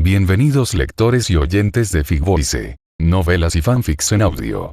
Bienvenidos lectores y oyentes de Figvoice, novelas y fanfics en audio.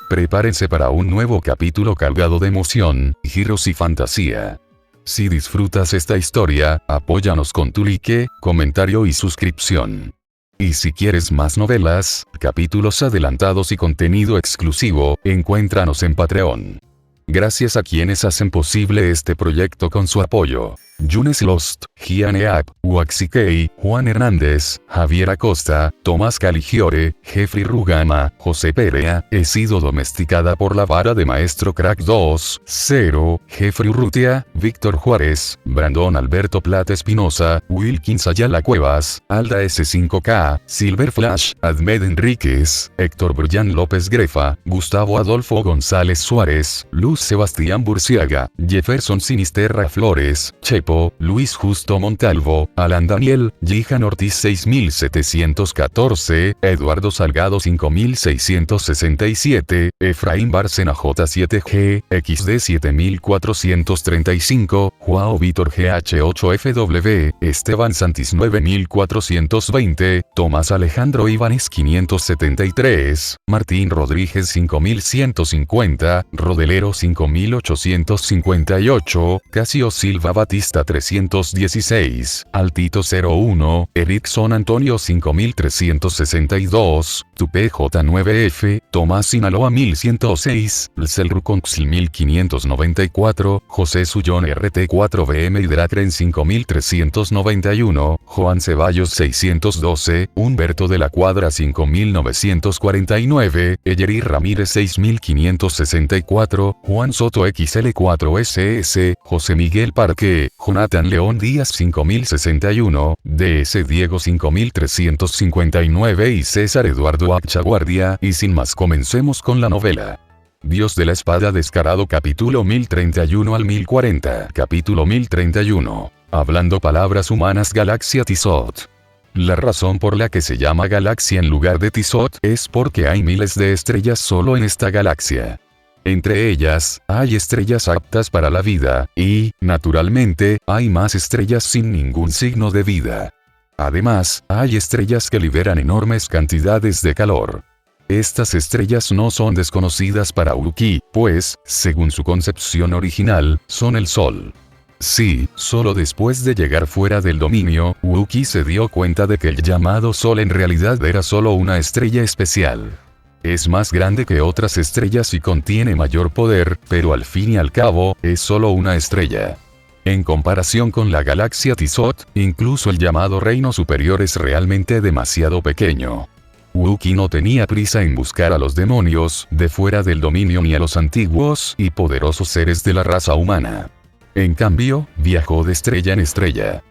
Prepárense para un nuevo capítulo cargado de emoción, giros y fantasía. Si disfrutas esta historia, apóyanos con tu like, comentario y suscripción. Y si quieres más novelas, capítulos adelantados y contenido exclusivo, encuéntranos en Patreon. Gracias a quienes hacen posible este proyecto con su apoyo: Yunes Lost, Gianeap, Waxikei, Juan Hernández, Javier Acosta, Tomás Caligiore, Jeffrey Rugama, José Perea. He sido domesticada por la vara de Maestro Crack 2, 0, Jeffrey Urrutia, Víctor Juárez, Brandon Alberto Plata Espinosa, Wilkins Ayala Cuevas, Alda S5K, Silver Flash, Ahmed Enríquez, Héctor Brian López Grefa, Gustavo Adolfo González Suárez, Luz Sebastián Burciaga, Jefferson Sinisterra Flores, Chepo, Luis Justo Montalvo, Alan Daniel, Jihan Ortiz 6714, Eduardo Salgado 5667, Efraín Bárcena J7G, XD 7435, Joao Víctor GH8FW, Esteban Santis 9420, Tomás Alejandro Ibanes 573, Martín Rodríguez 5150, Rodelero 5858, Casio Silva Batista 316, Altito 01, Erickson Antonio 5362, Tupe J9F, Tomás Sinaloa 1106, Lcelruconxl 1594, José Sullón RT4BM Hidrakren 5391, Juan Ceballos 612, Humberto de la Cuadra 5949, Eyeri Ramírez 6564, Juan Soto XL4SS, José Miguel Parque, Jonathan León Díaz 5061, DS Diego 5359 y César Eduardo Achaguardia. Y sin más, comencemos con la novela. Dios de la Espada Descarado, capítulo 1031 al 1040. Capítulo 1031. Hablando palabras humanas. Galaxia Tizot. La razón por la que se llama galaxia en lugar de Tizot es porque hay miles de estrellas solo en esta galaxia. Entre ellas, hay estrellas aptas para la vida, y, naturalmente, hay más estrellas sin ningún signo de vida. Además, hay estrellas que liberan enormes cantidades de calor. Estas estrellas no son desconocidas para Wookiee, pues, según su concepción original, son el Sol. Sí, solo después de llegar fuera del dominio, Wookiee se dio cuenta de que el llamado Sol en realidad era solo una estrella especial. Es más grande que otras estrellas y contiene mayor poder, pero al fin y al cabo, es solo una estrella. En comparación con la galaxia Tizot, incluso el llamado Reino Superior es realmente demasiado pequeño. Wookiee no tenía prisa en buscar a los demonios de fuera del dominio ni a los antiguos y poderosos seres de la raza humana. En cambio, viajó de estrella en estrella.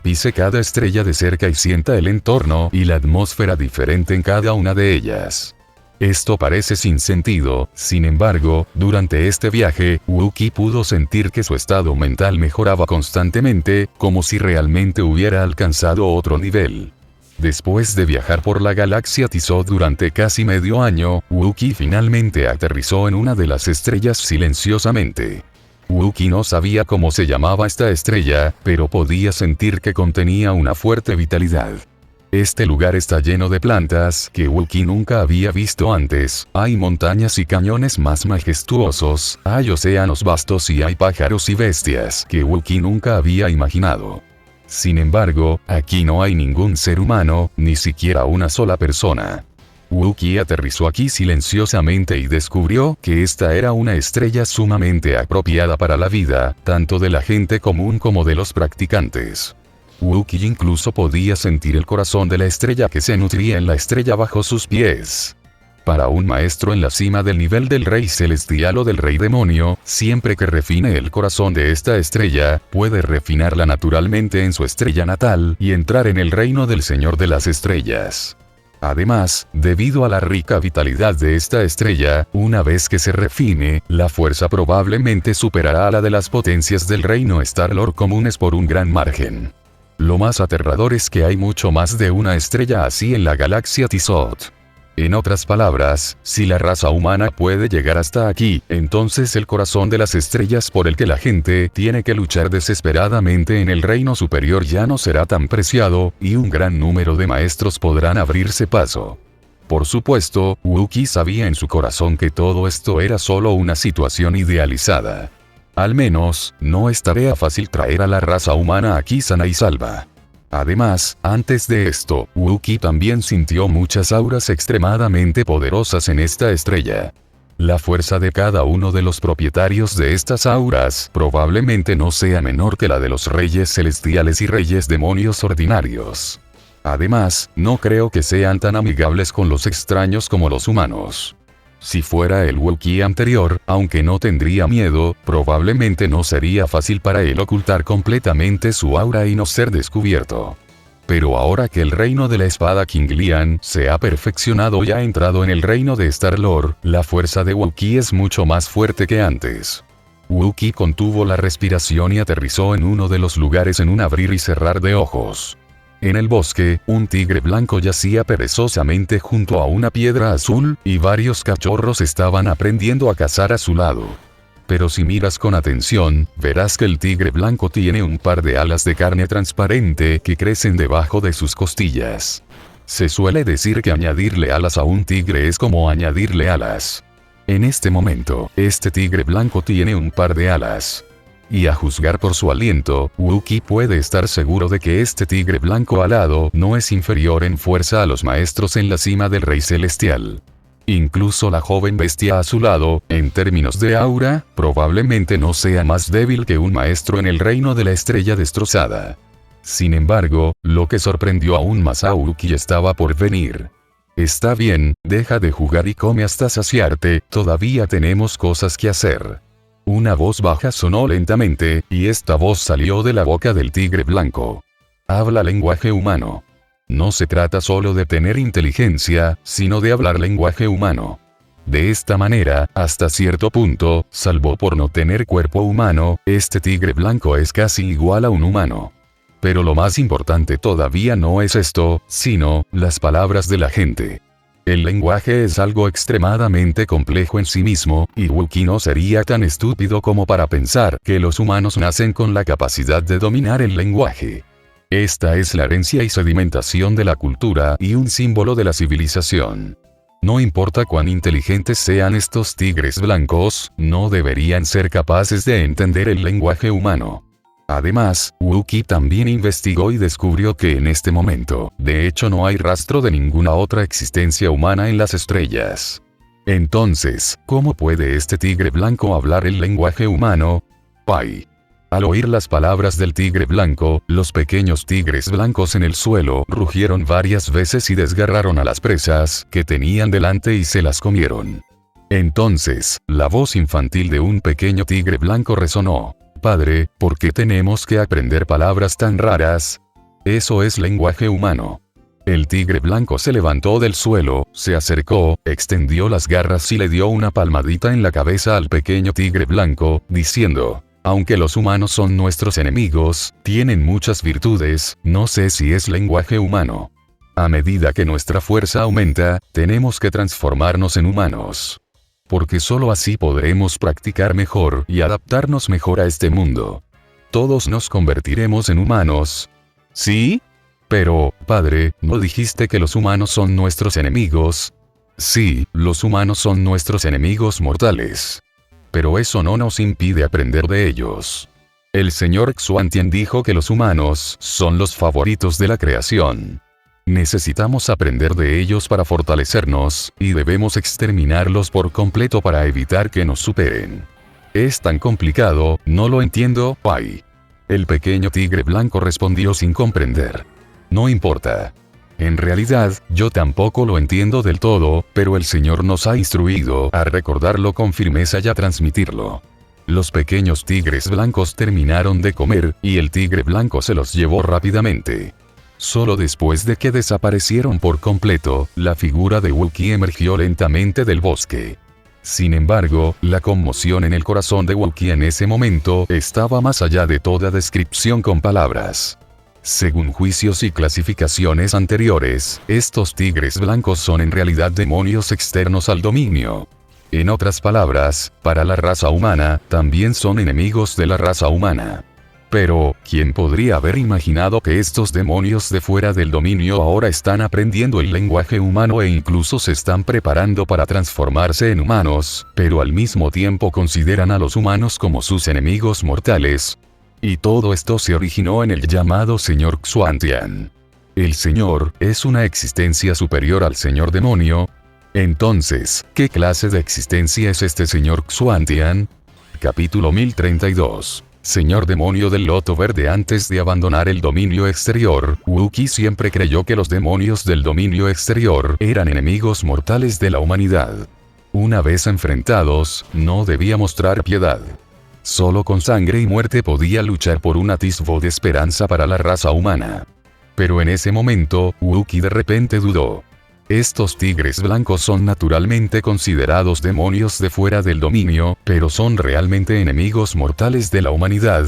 Pise cada estrella de cerca y sienta el entorno y la atmósfera diferente en cada una de ellas. Esto parece sin sentido, sin embargo, durante este viaje, Wookiee pudo sentir que su estado mental mejoraba constantemente, como si realmente hubiera alcanzado otro nivel. Después de viajar por la galaxia Tizot durante casi medio año, Wookiee finalmente aterrizó en una de las estrellas silenciosamente. Wookiee no sabía cómo se llamaba esta estrella, pero podía sentir que contenía una fuerte vitalidad. Este lugar está lleno de plantas que Wookiee nunca había visto antes, hay montañas y cañones más majestuosos, hay océanos vastos y hay pájaros y bestias que Wookiee nunca había imaginado. Sin embargo, aquí no hay ningún ser humano, ni siquiera una sola persona. Wookiee aterrizó aquí silenciosamente y descubrió que esta era una estrella sumamente apropiada para la vida, tanto de la gente común como de los practicantes. Wookiee incluso podía sentir el corazón de la estrella que se nutría en la estrella bajo sus pies. Para un maestro en la cima del nivel del rey celestial o del rey demonio, siempre que refine el corazón de esta estrella, puede refinarla naturalmente en su estrella natal y entrar en el reino del Señor de las Estrellas. Además, debido a la rica vitalidad de esta estrella, una vez que se refine, la fuerza probablemente superará a la de las potencias del reino Star-Lord comunes por un gran margen. Lo más aterrador es que hay mucho más de una estrella así en la galaxia Tizot. En otras palabras, si la raza humana puede llegar hasta aquí, entonces el corazón de las estrellas por el que la gente tiene que luchar desesperadamente en el reino superior ya no será tan preciado, y un gran número de maestros podrán abrirse paso. Por supuesto, Wookiee sabía en su corazón que todo esto era solo una situación idealizada. Al menos, no es tarea fácil traer a la raza humana aquí sana y salva. Además, antes de esto, Wookiee también sintió muchas auras extremadamente poderosas en esta estrella. La fuerza de cada uno de los propietarios de estas auras probablemente no sea menor que la de los reyes celestiales y reyes demonios ordinarios. Además, no creo que sean tan amigables con los extraños como los humanos. Si fuera el Wookiee anterior, aunque no tendría miedo, probablemente no sería fácil para él ocultar completamente su aura y no ser descubierto. Pero ahora que el reino de la espada Kinglian se ha perfeccionado y ha entrado en el reino de Star-Lord, la fuerza de Wookiee es mucho más fuerte que antes. Wookiee contuvo la respiración y aterrizó en uno de los lugares en un abrir y cerrar de ojos. En el bosque, un tigre blanco yacía perezosamente junto a una piedra azul, y varios cachorros estaban aprendiendo a cazar a su lado. Pero si miras con atención, verás que el tigre blanco tiene un par de alas de carne transparente que crecen debajo de sus costillas. Se suele decir que añadirle alas a un tigre es como añadirle alas. En este momento, este tigre blanco tiene un par de alas. Y a juzgar por su aliento, Wookiee puede estar seguro de que este tigre blanco alado no es inferior en fuerza a los maestros en la cima del Rey Celestial. Incluso la joven bestia a su lado, en términos de aura, probablemente no sea más débil que un maestro en el reino de la estrella destrozada. Sin embargo, lo que sorprendió aún más a Wookiee estaba por venir. Está bien, deja de jugar y come hasta saciarte, todavía tenemos cosas que hacer. Una voz baja sonó lentamente, y esta voz salió de la boca del tigre blanco. Habla lenguaje humano. No se trata solo de tener inteligencia, sino de hablar lenguaje humano. De esta manera, hasta cierto punto, salvo por no tener cuerpo humano, este tigre blanco es casi igual a un humano. Pero lo más importante todavía no es esto, sino las palabras de la gente. El lenguaje es algo extremadamente complejo en sí mismo, y Wookiee no sería tan estúpido como para pensar que los humanos nacen con la capacidad de dominar el lenguaje. Esta es la herencia y sedimentación de la cultura y un símbolo de la civilización. No importa cuán inteligentes sean estos tigres blancos, no deberían ser capaces de entender el lenguaje humano. Además, Wookiee también investigó y descubrió que en este momento, de hecho no hay rastro de ninguna otra existencia humana en las estrellas. Entonces, ¿cómo puede este tigre blanco hablar el lenguaje humano? Pai. Al oír las palabras del tigre blanco, los pequeños tigres blancos en el suelo rugieron varias veces y desgarraron a las presas que tenían delante y se las comieron. Entonces, la voz infantil de un pequeño tigre blanco resonó. Padre, ¿por qué tenemos que aprender palabras tan raras? Eso es lenguaje humano. El tigre blanco se levantó del suelo, se acercó, extendió las garras y le dio una palmadita en la cabeza al pequeño tigre blanco, diciendo, aunque los humanos son nuestros enemigos, tienen muchas virtudes, no sé si es lenguaje humano. A medida que nuestra fuerza aumenta, tenemos que transformarnos en humanos. Porque solo así podremos practicar mejor y adaptarnos mejor a este mundo. Todos nos convertiremos en humanos. ¿Sí? Pero, padre, ¿no dijiste que los humanos son nuestros enemigos? Sí, los humanos son nuestros enemigos mortales. Pero eso no nos impide aprender de ellos. El señor Xuantian dijo que los humanos son los favoritos de la creación. Necesitamos aprender de ellos para fortalecernos, y debemos exterminarlos por completo para evitar que nos superen. Es tan complicado, no lo entiendo, Pai. El pequeño tigre blanco respondió sin comprender. No importa. En realidad, yo tampoco lo entiendo del todo, pero el Señor nos ha instruido a recordarlo con firmeza y a transmitirlo. Los pequeños tigres blancos terminaron de comer, y el tigre blanco se los llevó rápidamente. Solo después de que desaparecieron por completo, la figura de Wookiee emergió lentamente del bosque. Sin embargo, la conmoción en el corazón de Wookiee en ese momento estaba más allá de toda descripción con palabras. Según juicios y clasificaciones anteriores, estos tigres blancos son en realidad demonios externos al dominio. En otras palabras, para la raza humana, también son enemigos de la raza humana. Pero, ¿quién podría haber imaginado que estos demonios de fuera del dominio ahora están aprendiendo el lenguaje humano e incluso se están preparando para transformarse en humanos, pero al mismo tiempo consideran a los humanos como sus enemigos mortales? Y todo esto se originó en el llamado Señor Xuantian. ¿El Señor es una existencia superior al Señor Demonio? Entonces, ¿qué clase de existencia es este Señor Xuantian? Capítulo 1032. Señor Demonio del Loto Verde. Antes de abandonar el dominio exterior, Wu-Ki siempre creyó que los demonios del dominio exterior eran enemigos mortales de la humanidad. Una vez enfrentados, no debía mostrar piedad. Solo con sangre y muerte podía luchar por un atisbo de esperanza para la raza humana. Pero en ese momento, Wu-Ki de repente dudó. Estos tigres blancos son naturalmente considerados demonios de fuera del dominio, pero son realmente enemigos mortales de la humanidad.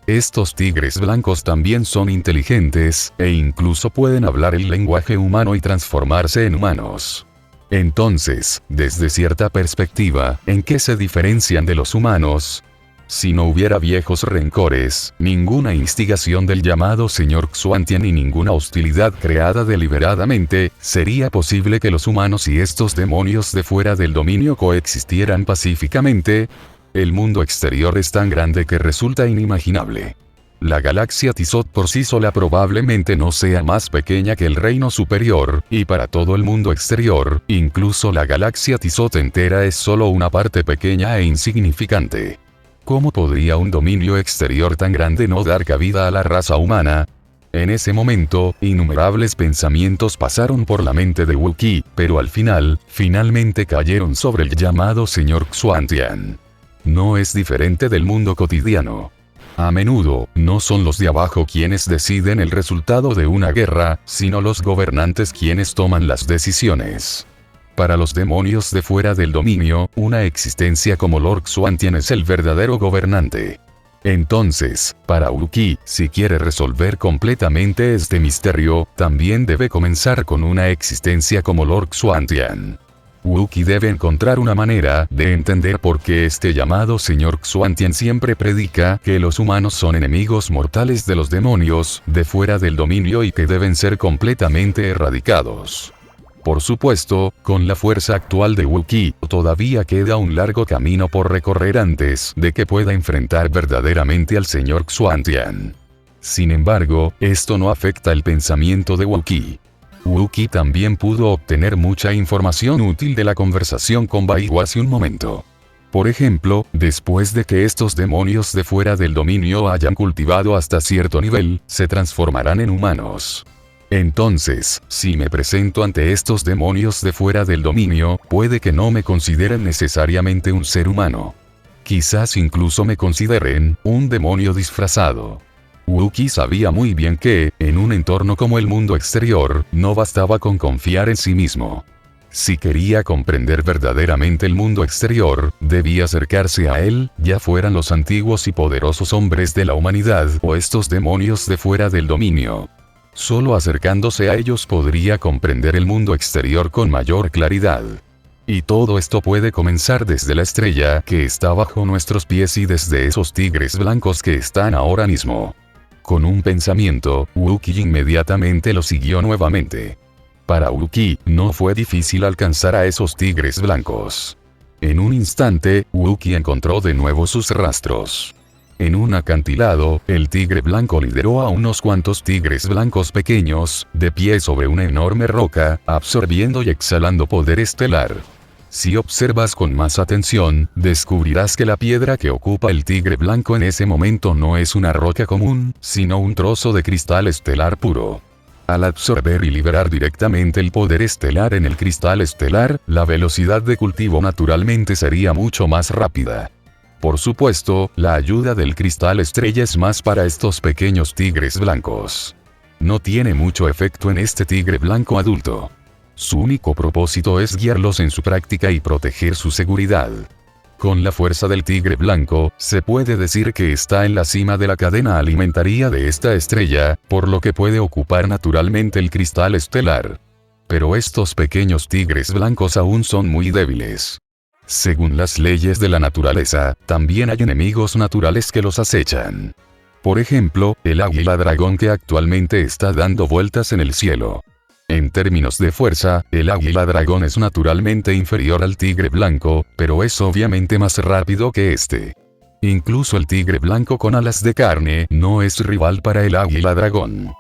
Estos tigres blancos también son inteligentes, e incluso pueden hablar el lenguaje humano y transformarse en humanos. Entonces, desde cierta perspectiva, ¿en qué se diferencian de los humanos? Si no hubiera viejos rencores, ninguna instigación del llamado Señor Xuantian y ninguna hostilidad creada deliberadamente, sería posible que los humanos y estos demonios de fuera del dominio coexistieran pacíficamente. El mundo exterior es tan grande que resulta inimaginable. La galaxia Tizot por sí sola probablemente no sea más pequeña que el reino superior, y para todo el mundo exterior, incluso la galaxia Tizot entera es solo una parte pequeña e insignificante. ¿Cómo podría un dominio exterior tan grande no dar cabida a la raza humana? En ese momento, innumerables pensamientos pasaron por la mente de Wu-Ki, pero al final, finalmente cayeron sobre el llamado Señor Xuantian. No es diferente del mundo cotidiano. A menudo, no son los de abajo quienes deciden el resultado de una guerra, sino los gobernantes quienes toman las decisiones. Para los demonios de fuera del dominio, una existencia como Lord Xuantian es el verdadero gobernante. Entonces, para Wu-Ki, si quiere resolver completamente este misterio, también debe comenzar con una existencia como Lord Xuantian. Wu-Ki debe encontrar una manera de entender por qué este llamado Señor Xuantian siempre predica que los humanos son enemigos mortales de los demonios de fuera del dominio y que deben ser completamente erradicados. Por supuesto, con la fuerza actual de Wu-Ki, todavía queda un largo camino por recorrer antes de que pueda enfrentar verdaderamente al Señor Xuantian. Sin embargo, esto no afecta el pensamiento de Wu-Ki. Wu-Ki también pudo obtener mucha información útil de la conversación con Baihu hace un momento. Por ejemplo, después de que estos demonios de fuera del dominio hayan cultivado hasta cierto nivel, se transformarán en humanos. Entonces, si me presento ante estos demonios de fuera del dominio, puede que no me consideren necesariamente un ser humano. Quizás incluso me consideren un demonio disfrazado. Wu-Ki sabía muy bien que, en un entorno como el mundo exterior, no bastaba con confiar en sí mismo. Si quería comprender verdaderamente el mundo exterior, debía acercarse a él, ya fueran los antiguos y poderosos hombres de la humanidad o estos demonios de fuera del dominio. Solo acercándose a ellos podría comprender el mundo exterior con mayor claridad. Y todo esto puede comenzar desde la estrella que está bajo nuestros pies y desde esos tigres blancos que están ahora mismo. Con un pensamiento, Wu-Ki inmediatamente lo siguió nuevamente. Para Wu-Ki, no fue difícil alcanzar a esos tigres blancos. En un instante, Wu-Ki encontró de nuevo sus rastros. En un acantilado, el tigre blanco lideró a unos cuantos tigres blancos pequeños, de pie sobre una enorme roca, absorbiendo y exhalando poder estelar. Si observas con más atención, descubrirás que la piedra que ocupa el tigre blanco en ese momento no es una roca común, sino un trozo de cristal estelar puro. Al absorber y liberar directamente el poder estelar en el cristal estelar, la velocidad de cultivo naturalmente sería mucho más rápida. Por supuesto, la ayuda del cristal estrella es más para estos pequeños tigres blancos. No tiene mucho efecto en este tigre blanco adulto. Su único propósito es guiarlos en su práctica y proteger su seguridad. Con la fuerza del tigre blanco, se puede decir que está en la cima de la cadena alimentaria de esta estrella, por lo que puede ocupar naturalmente el cristal estelar. Pero estos pequeños tigres blancos aún son muy débiles. Según las leyes de la naturaleza, también hay enemigos naturales que los acechan. Por ejemplo, el águila dragón que actualmente está dando vueltas en el cielo. En términos de fuerza, el águila dragón es naturalmente inferior al tigre blanco, pero es obviamente más rápido que este. Incluso el tigre blanco con alas de carne no es rival para el águila dragón.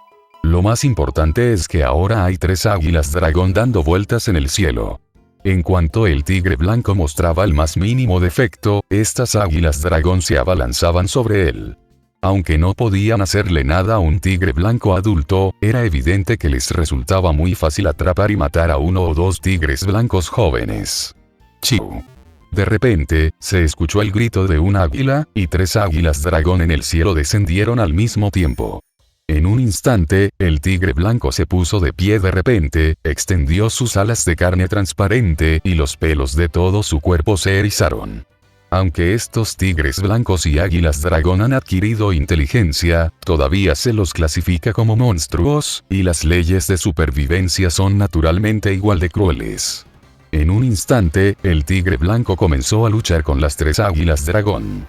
Lo más importante es que ahora hay 3 águilas dragón dando vueltas en el cielo. En cuanto el tigre blanco mostraba el más mínimo defecto, estas águilas dragón se abalanzaban sobre él. Aunque no podían hacerle nada a un tigre blanco adulto, era evidente que les resultaba muy fácil atrapar y matar a 1 o 2 tigres blancos jóvenes. Chiu. De repente, se escuchó el grito de un águila, y 3 águilas dragón en el cielo descendieron al mismo tiempo. En un instante, el tigre blanco se puso de pie de repente, extendió sus alas de carne transparente y los pelos de todo su cuerpo se erizaron. Aunque estos tigres blancos y águilas dragón han adquirido inteligencia, todavía se los clasifica como monstruos, y las leyes de supervivencia son naturalmente igual de crueles. En un instante, el tigre blanco comenzó a luchar con las 3 águilas dragón.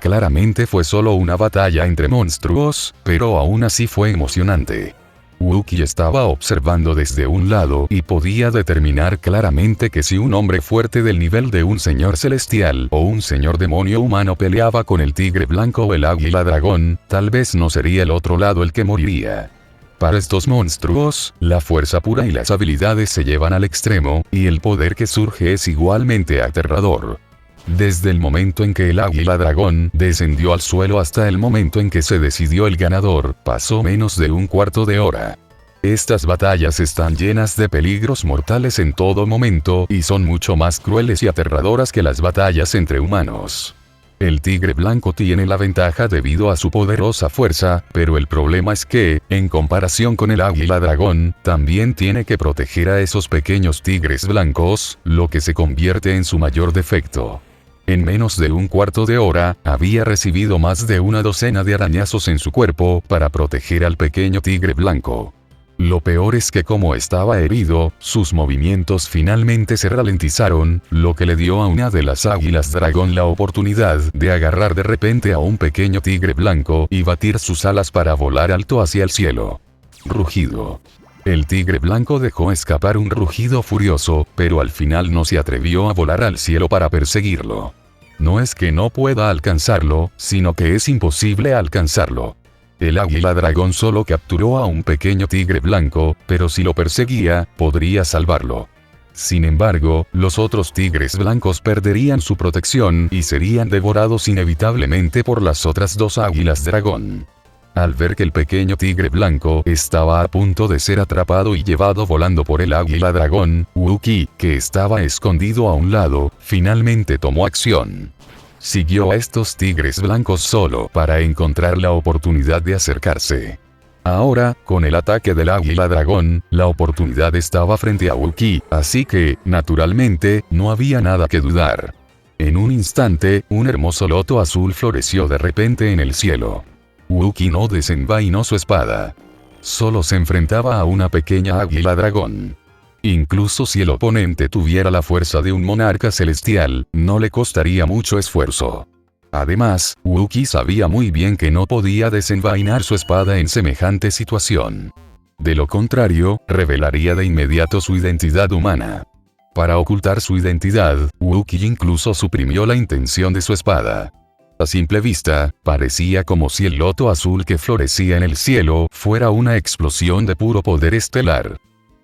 Claramente fue solo una batalla entre monstruos, pero aún así fue emocionante. Wookiee estaba observando desde un lado y podía determinar claramente que si un hombre fuerte del nivel de un señor celestial o un señor demonio humano peleaba con el tigre blanco o el águila dragón, tal vez no sería el otro lado el que moriría. Para estos monstruos, la fuerza pura y las habilidades se llevan al extremo, y el poder que surge es igualmente aterrador. Desde el momento en que el águila dragón descendió al suelo hasta el momento en que se decidió el ganador, pasó menos de un cuarto de hora. Estas batallas están llenas de peligros mortales en todo momento y son mucho más crueles y aterradoras que las batallas entre humanos. El tigre blanco tiene la ventaja debido a su poderosa fuerza, pero el problema es que, en comparación con el águila dragón, también tiene que proteger a esos pequeños tigres blancos, lo que se convierte en su mayor defecto. En menos de un cuarto de hora, había recibido más de una docena de arañazos en su cuerpo para proteger al pequeño tigre blanco. Lo peor es que como estaba herido, sus movimientos finalmente se ralentizaron, lo que le dio a una de las águilas dragón la oportunidad de agarrar de repente a un pequeño tigre blanco y batir sus alas para volar alto hacia el cielo. Rugido. El tigre blanco dejó escapar un rugido furioso, pero al final no se atrevió a volar al cielo para perseguirlo. No es que no pueda alcanzarlo, sino que es imposible alcanzarlo. El águila dragón solo capturó a un pequeño tigre blanco, pero si lo perseguía, podría salvarlo. Sin embargo, los otros tigres blancos perderían su protección y serían devorados inevitablemente por las otras 2 águilas dragón. Al ver que el pequeño tigre blanco estaba a punto de ser atrapado y llevado volando por el águila dragón, Wookiee, que estaba escondido a un lado, finalmente tomó acción. Siguió a estos tigres blancos solo para encontrar la oportunidad de acercarse. Ahora, con el ataque del águila dragón, la oportunidad estaba frente a Wookiee, así que, naturalmente, no había nada que dudar. En un instante, un hermoso loto azul floreció de repente en el cielo. Wookiee no desenvainó su espada. Solo se enfrentaba a una pequeña águila dragón. Incluso si el oponente tuviera la fuerza de un monarca celestial, no le costaría mucho esfuerzo. Además, Wookiee sabía muy bien que no podía desenvainar su espada en semejante situación. De lo contrario, revelaría de inmediato su identidad humana. Para ocultar su identidad, Wookiee incluso suprimió la intención de su espada. A simple vista, parecía como si el loto azul que florecía en el cielo fuera una explosión de puro poder estelar.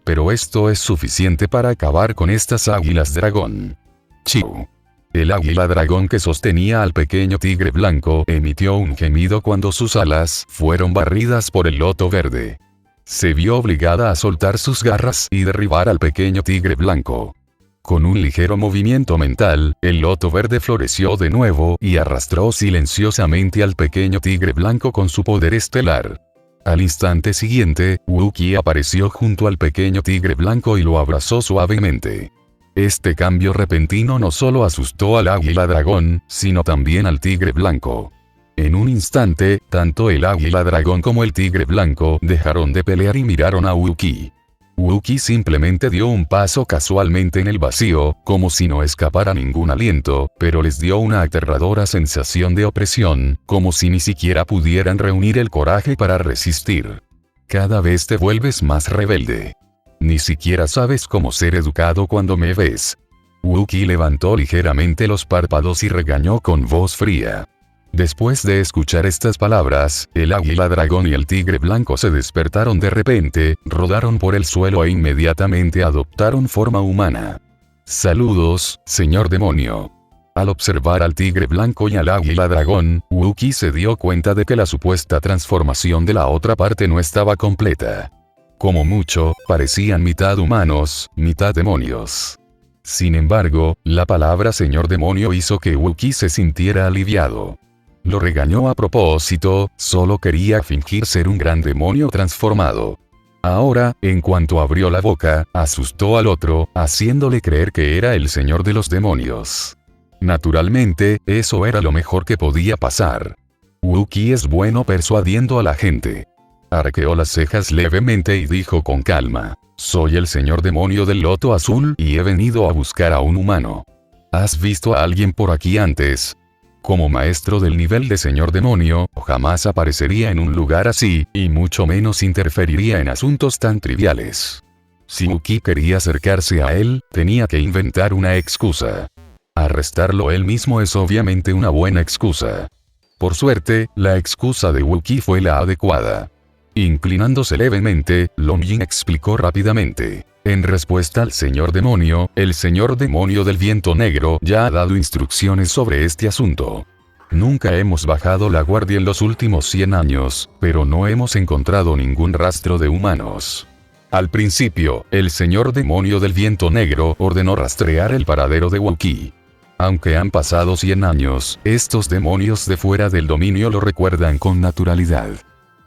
Pero esto es suficiente para acabar con estas águilas dragón. Chiu. El águila dragón que sostenía al pequeño tigre blanco emitió un gemido cuando sus alas fueron barridas por el loto verde. Se vio obligada a soltar sus garras y derribar al pequeño tigre blanco. Con un ligero movimiento mental, el loto verde floreció de nuevo y arrastró silenciosamente al pequeño tigre blanco con su poder estelar. Al instante siguiente, Wookiee apareció junto al pequeño tigre blanco y lo abrazó suavemente. Este cambio repentino no solo asustó al águila dragón, sino también al tigre blanco. En un instante, tanto el águila dragón como el tigre blanco dejaron de pelear y miraron a Wookiee. Wookiee simplemente dio un paso casualmente en el vacío, como si no escapara ningún aliento, pero les dio una aterradora sensación de opresión, como si ni siquiera pudieran reunir el coraje para resistir. Cada vez te vuelves más rebelde. Ni siquiera sabes cómo ser educado cuando me ves. Wookiee levantó ligeramente los párpados y regañó con voz fría. Después de escuchar estas palabras, el águila dragón y el tigre blanco se despertaron de repente, rodaron por el suelo e inmediatamente adoptaron forma humana. «Saludos, señor demonio». Al observar al tigre blanco y al águila dragón, Wookiee se dio cuenta de que la supuesta transformación de la otra parte no estaba completa. Como mucho, parecían mitad humanos, mitad demonios. Sin embargo, la palabra señor demonio hizo que Wookiee se sintiera aliviado. Lo regañó a propósito, solo quería fingir ser un gran demonio transformado. Ahora, en cuanto abrió la boca, asustó al otro, haciéndole creer que era el señor de los demonios. Naturalmente, eso era lo mejor que podía pasar. Wookiee es bueno persuadiendo a la gente. Arqueó las cejas levemente y dijo con calma: «Soy el señor demonio del loto azul y he venido a buscar a un humano. ¿Has visto a alguien por aquí antes?» Como maestro del nivel de señor demonio, jamás aparecería en un lugar así, y mucho menos interferiría en asuntos tan triviales. Si Wookiee quería acercarse a él, tenía que inventar una excusa. Arrestarlo él mismo es obviamente una buena excusa. Por suerte, la excusa de Wookiee fue la adecuada. Inclinándose levemente, Long Jin explicó rápidamente. En respuesta al señor demonio, el señor demonio del viento negro ya ha dado instrucciones sobre este asunto. Nunca hemos bajado la guardia en los últimos 100 años, pero no hemos encontrado ningún rastro de humanos. Al principio, el señor demonio del viento negro ordenó rastrear el paradero de Wookiee. Aunque han pasado 100 años, estos demonios de fuera del dominio lo recuerdan con naturalidad.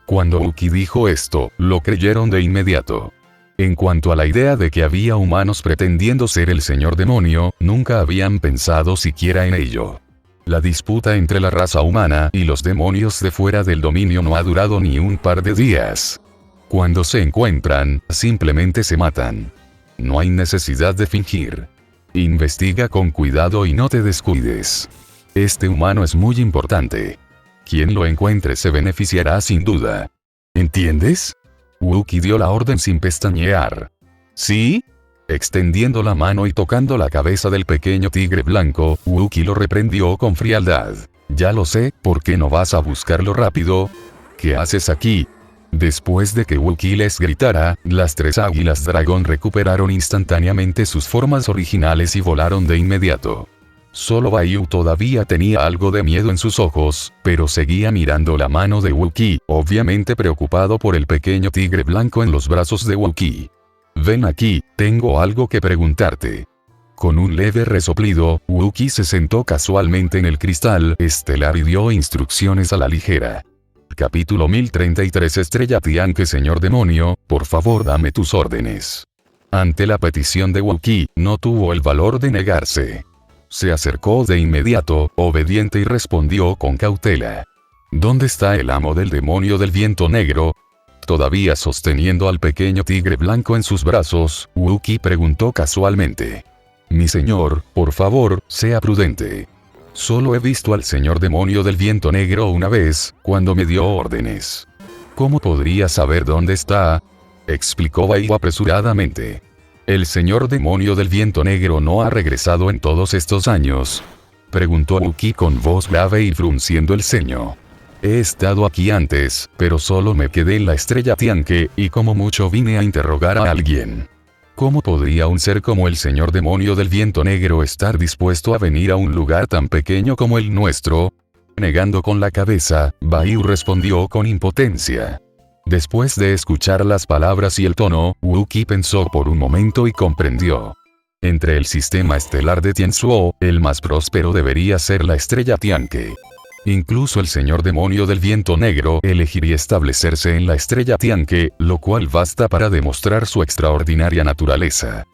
Cuando Wookiee dijo esto, lo creyeron de inmediato. En cuanto a la idea de que había humanos pretendiendo ser el señor demonio, nunca habían pensado siquiera en ello. La disputa entre la raza humana y los demonios de fuera del dominio no ha durado ni un par de días. Cuando se encuentran, simplemente se matan. No hay necesidad de fingir. Investiga con cuidado y no te descuides. Este humano es muy importante. Quien lo encuentre se beneficiará sin duda. ¿Entiendes? Wookiee dio la orden sin pestañear. ¿Sí? Extendiendo la mano y tocando la cabeza del pequeño tigre blanco, Wookiee lo reprendió con frialdad. Ya lo sé, ¿por qué no vas a buscarlo rápido? ¿Qué haces aquí? Después de que Wookiee les gritara, las 3 águilas dragón recuperaron instantáneamente sus formas originales y volaron de inmediato. Solo Baiyu todavía tenía algo de miedo en sus ojos, pero seguía mirando la mano de Wookiee, obviamente preocupado por el pequeño tigre blanco en los brazos de Wookiee. Ven aquí, tengo algo que preguntarte. Con un leve resoplido, Wookiee se sentó casualmente en el cristal estelar y dio instrucciones a la ligera. Capítulo 1033 Estrella Tianque Señor demonio, por favor dame tus órdenes. Ante la petición de Wookiee, no tuvo el valor de negarse. Se acercó de inmediato, obediente y respondió con cautela. ¿Dónde está el amo del demonio del viento negro? Todavía sosteniendo al pequeño tigre blanco en sus brazos, Wookiee preguntó casualmente. Mi señor, por favor, sea prudente. Solo he visto al señor demonio del viento negro una vez, cuando me dio órdenes. ¿Cómo podría saber dónde está? Explicó Baiyu apresuradamente. ¿El señor demonio del viento negro no ha regresado en todos estos años? Preguntó Wookiee con voz grave y frunciendo el ceño. He estado aquí antes, pero solo me quedé en la estrella Tianque, y como mucho vine a interrogar a alguien. ¿Cómo podría un ser como el señor demonio del viento negro estar dispuesto a venir a un lugar tan pequeño como el nuestro? Negando con la cabeza, Baiyu respondió con impotencia. Después de escuchar las palabras y el tono, Wookiee pensó por un momento y comprendió. Entre el sistema estelar de Tianzuo, el más próspero debería ser la estrella Tianque. Incluso el señor demonio del viento negro elegiría establecerse en la estrella Tianque, lo cual basta para demostrar su extraordinaria naturaleza.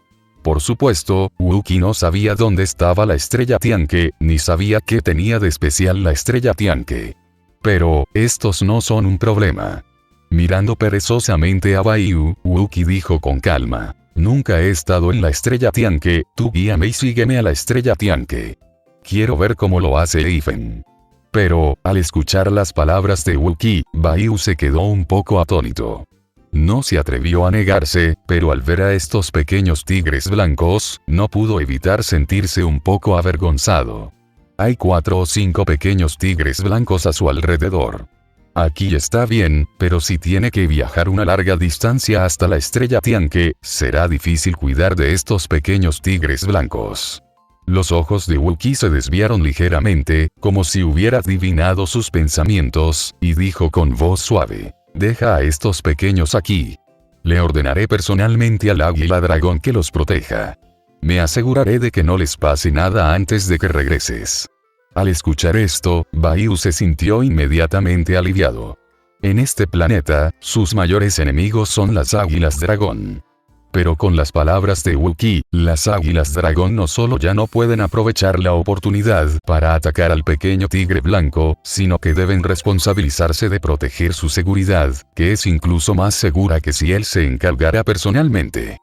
Por supuesto, Wookiee no sabía dónde estaba la estrella Tianque, ni sabía qué tenía de especial la estrella Tianque. Pero, estos no son un problema. Mirando perezosamente a Baiyu, Wookiee dijo con calma: nunca he estado en la estrella Tianque, tú guíame y sígueme a la estrella Tianque. Quiero ver cómo lo hace Eifen. Pero, al escuchar las palabras de Wookiee, Baiyu se quedó un poco atónito. No se atrevió a negarse, pero al ver a estos pequeños tigres blancos, no pudo evitar sentirse un poco avergonzado. Hay 4 o 5 pequeños tigres blancos a su alrededor. Aquí está bien, pero si tiene que viajar una larga distancia hasta la estrella Tianque, será difícil cuidar de estos pequeños tigres blancos. Los ojos de Wookiee se desviaron ligeramente, como si hubiera adivinado sus pensamientos, y dijo con voz suave: deja a estos pequeños aquí. Le ordenaré personalmente al águila dragón que los proteja. Me aseguraré de que no les pase nada antes de que regreses. Al escuchar esto, Baiyu se sintió inmediatamente aliviado. En este planeta, sus mayores enemigos son las águilas dragón. Pero con las palabras de Wookiee, las águilas dragón no solo ya no pueden aprovechar la oportunidad para atacar al pequeño tigre blanco, sino que deben responsabilizarse de proteger su seguridad, que es incluso más segura que si él se encargara personalmente.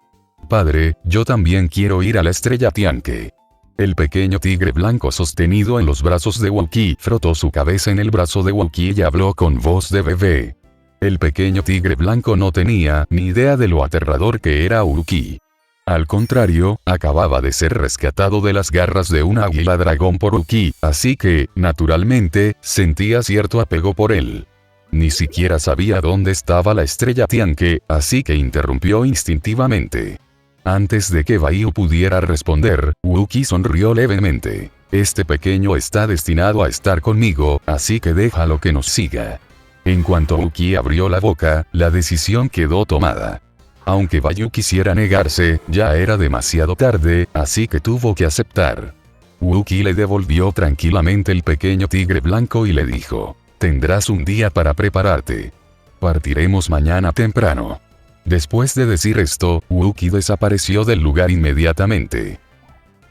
Padre, yo también quiero ir a la estrella Tianque. El pequeño tigre blanco sostenido en los brazos de Wookiee frotó su cabeza en el brazo de Wookiee y habló con voz de bebé. El pequeño tigre blanco no tenía ni idea de lo aterrador que era Wookiee. Al contrario, acababa de ser rescatado de las garras de un águila dragón por Wookiee, así que, naturalmente, sentía cierto apego por él. Ni siquiera sabía dónde estaba la estrella Tianque, así que interrumpió instintivamente. Antes de que Baiyu pudiera responder, Wookiee sonrió levemente. Este pequeño está destinado a estar conmigo, así que déjalo que nos siga. En cuanto Wookiee abrió la boca, la decisión quedó tomada. Aunque Baiyu quisiera negarse, ya era demasiado tarde, así que tuvo que aceptar. Wookiee le devolvió tranquilamente el pequeño tigre blanco y le dijo: tendrás un día para prepararte. Partiremos mañana temprano. Después de decir esto, Wookiee desapareció del lugar inmediatamente.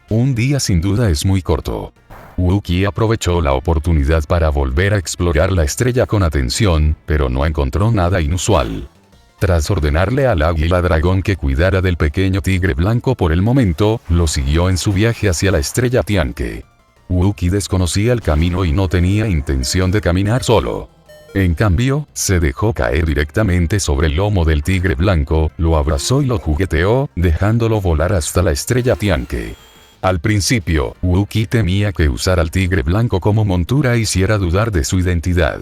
Un día sin duda es muy corto. Wookiee aprovechó la oportunidad para volver a explorar la estrella con atención, pero no encontró nada inusual. Tras ordenarle al águila dragón que cuidara del pequeño tigre blanco por el momento, lo siguió en su viaje hacia la estrella Tianque. Wookiee desconocía el camino y no tenía intención de caminar solo. En cambio, se dejó caer directamente sobre el lomo del tigre blanco, lo abrazó y lo jugueteó, dejándolo volar hasta la estrella Tianque. Al principio, Wookiee temía que usar al tigre blanco como montura hiciera dudar de su identidad.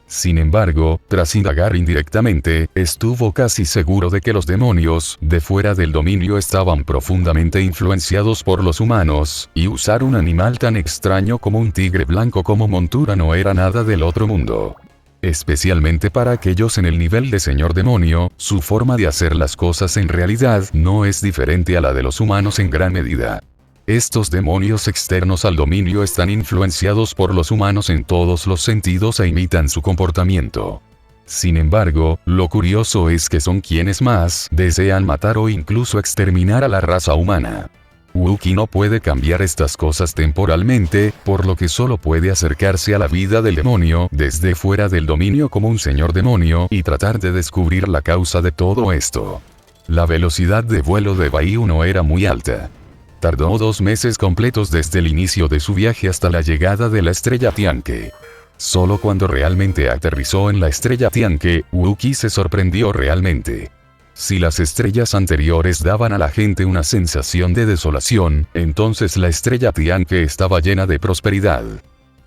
Sin embargo, tras indagar indirectamente, estuvo casi seguro de que los demonios de fuera del dominio estaban profundamente influenciados por los humanos, y usar un animal tan extraño como un tigre blanco como montura no era nada del otro mundo. Especialmente para aquellos en el nivel de señor demonio, su forma de hacer las cosas en realidad no es diferente a la de los humanos en gran medida. Estos demonios externos al dominio están influenciados por los humanos en todos los sentidos e imitan su comportamiento. Sin embargo, lo curioso es que son quienes más desean matar o incluso exterminar a la raza humana. Wookiee no puede cambiar estas cosas temporalmente, por lo que solo puede acercarse a la vida del demonio desde fuera del dominio como un señor demonio y tratar de descubrir la causa de todo esto. La velocidad de vuelo de Baiyu no era muy alta. Tardó 2 meses completos desde el inicio de su viaje hasta la llegada de la estrella Tianque. Solo cuando realmente aterrizó en la estrella Tianque, Wookiee se sorprendió realmente. Si las estrellas anteriores daban a la gente una sensación de desolación, entonces la estrella Tianque estaba llena de prosperidad.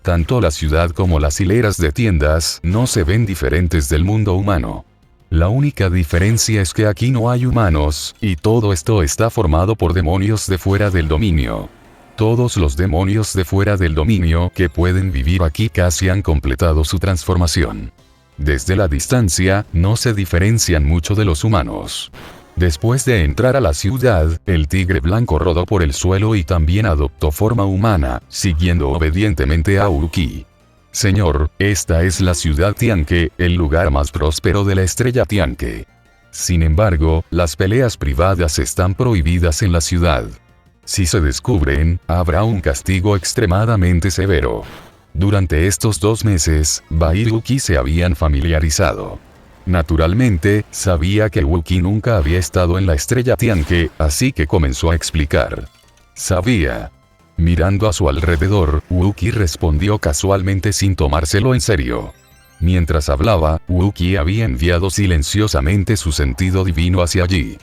Tanto la ciudad como las hileras de tiendas no se ven diferentes del mundo humano. La única diferencia es que aquí no hay humanos, y todo esto está formado por demonios de fuera del dominio. Todos los demonios de fuera del dominio que pueden vivir aquí casi han completado su transformación. Desde la distancia, no se diferencian mucho de los humanos. Después de entrar a la ciudad, el tigre blanco rodó por el suelo y también adoptó forma humana, siguiendo obedientemente a Wookiee. Señor, esta es la ciudad Tianque, el lugar más próspero de la estrella Tianque. Sin embargo, las peleas privadas están prohibidas en la ciudad. Si se descubren, habrá un castigo extremadamente severo. Durante estos 2 meses, Bai y Wookie se habían familiarizado. Naturalmente, sabía que Wookie nunca había estado en la estrella Tianque, así que comenzó a explicar. Sabía. Mirando a su alrededor, Wookie respondió casualmente sin tomárselo en serio. Mientras hablaba, Wookie había enviado silenciosamente su sentido divino hacia allí.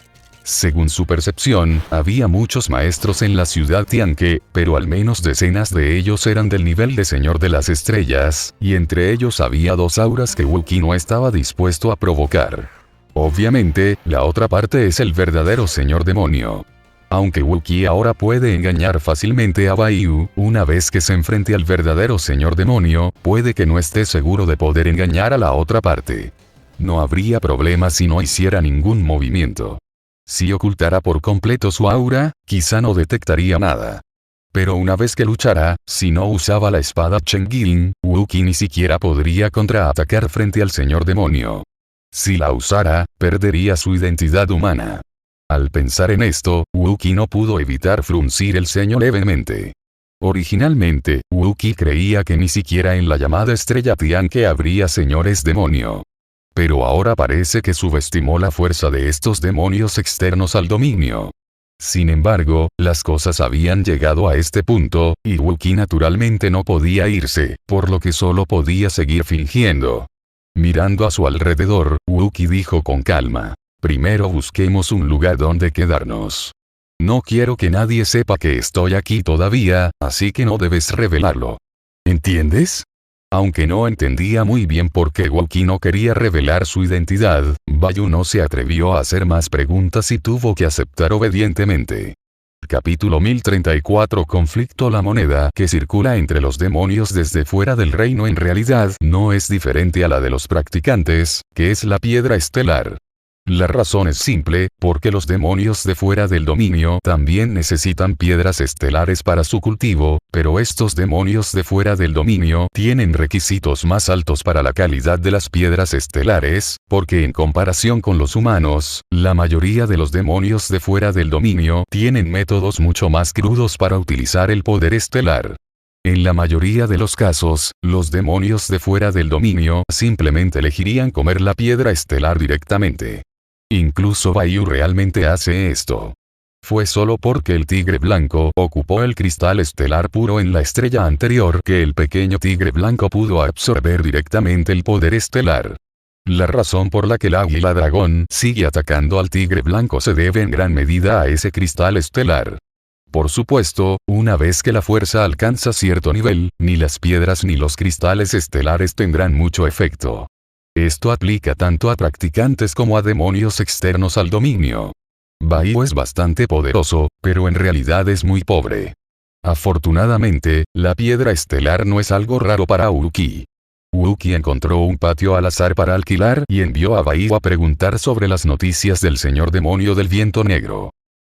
Según su percepción, había muchos maestros en la ciudad Tianque, pero al menos decenas de ellos eran del nivel de Señor de las Estrellas, y entre ellos había 2 auras que Wookie no estaba dispuesto a provocar. Obviamente, la otra parte es el verdadero Señor Demonio. Aunque Wookie ahora puede engañar fácilmente a Baiyu, una vez que se enfrente al verdadero Señor Demonio, puede que no esté seguro de poder engañar a la otra parte. No habría problema si no hiciera ningún movimiento. Si ocultara por completo su aura, quizá no detectaría nada. Pero una vez que luchara, si no usaba la espada Chengilin, Wookie ni siquiera podría contraatacar frente al Señor Demonio. Si la usara, perdería su identidad humana. Al pensar en esto, Wookie no pudo evitar fruncir el ceño levemente. Originalmente, Wookie creía que ni siquiera en la llamada estrella Tianque habría señores demonio. Pero ahora parece que subestimó la fuerza de estos demonios externos al dominio. Sin embargo, las cosas habían llegado a este punto, y Wookie naturalmente no podía irse, por lo que solo podía seguir fingiendo. Mirando a su alrededor, Wookie dijo con calma. Primero busquemos un lugar donde quedarnos. No quiero que nadie sepa que estoy aquí todavía, así que no debes revelarlo. ¿Entiendes? Aunque no entendía muy bien por qué Wookie no quería revelar su identidad, Baiyu no se atrevió a hacer más preguntas y tuvo que aceptar obedientemente. Capítulo 1034 Conflicto. La moneda que circula entre los demonios desde fuera del reino en realidad no es diferente a la de los practicantes, que es la piedra estelar. La razón es simple, porque los demonios de fuera del dominio también necesitan piedras estelares para su cultivo, pero estos demonios de fuera del dominio tienen requisitos más altos para la calidad de las piedras estelares, porque en comparación con los humanos, la mayoría de los demonios de fuera del dominio tienen métodos mucho más crudos para utilizar el poder estelar. En la mayoría de los casos, los demonios de fuera del dominio simplemente elegirían comer la piedra estelar directamente. Incluso Baiyu realmente hace esto. Fue solo porque el tigre blanco ocupó el cristal estelar puro en la estrella anterior que el pequeño tigre blanco pudo absorber directamente el poder estelar. La razón por la que el águila dragón sigue atacando al tigre blanco se debe en gran medida a ese cristal estelar. Por supuesto, una vez que la fuerza alcanza cierto nivel, ni las piedras ni los cristales estelares tendrán mucho efecto. Esto aplica tanto a practicantes como a demonios externos al dominio. Baiyu es bastante poderoso, pero en realidad es muy pobre. Afortunadamente, la piedra estelar no es algo raro para Wookie. Wookie encontró un patio al azar para alquilar y envió a Baiyu a preguntar sobre las noticias del señor demonio del viento negro.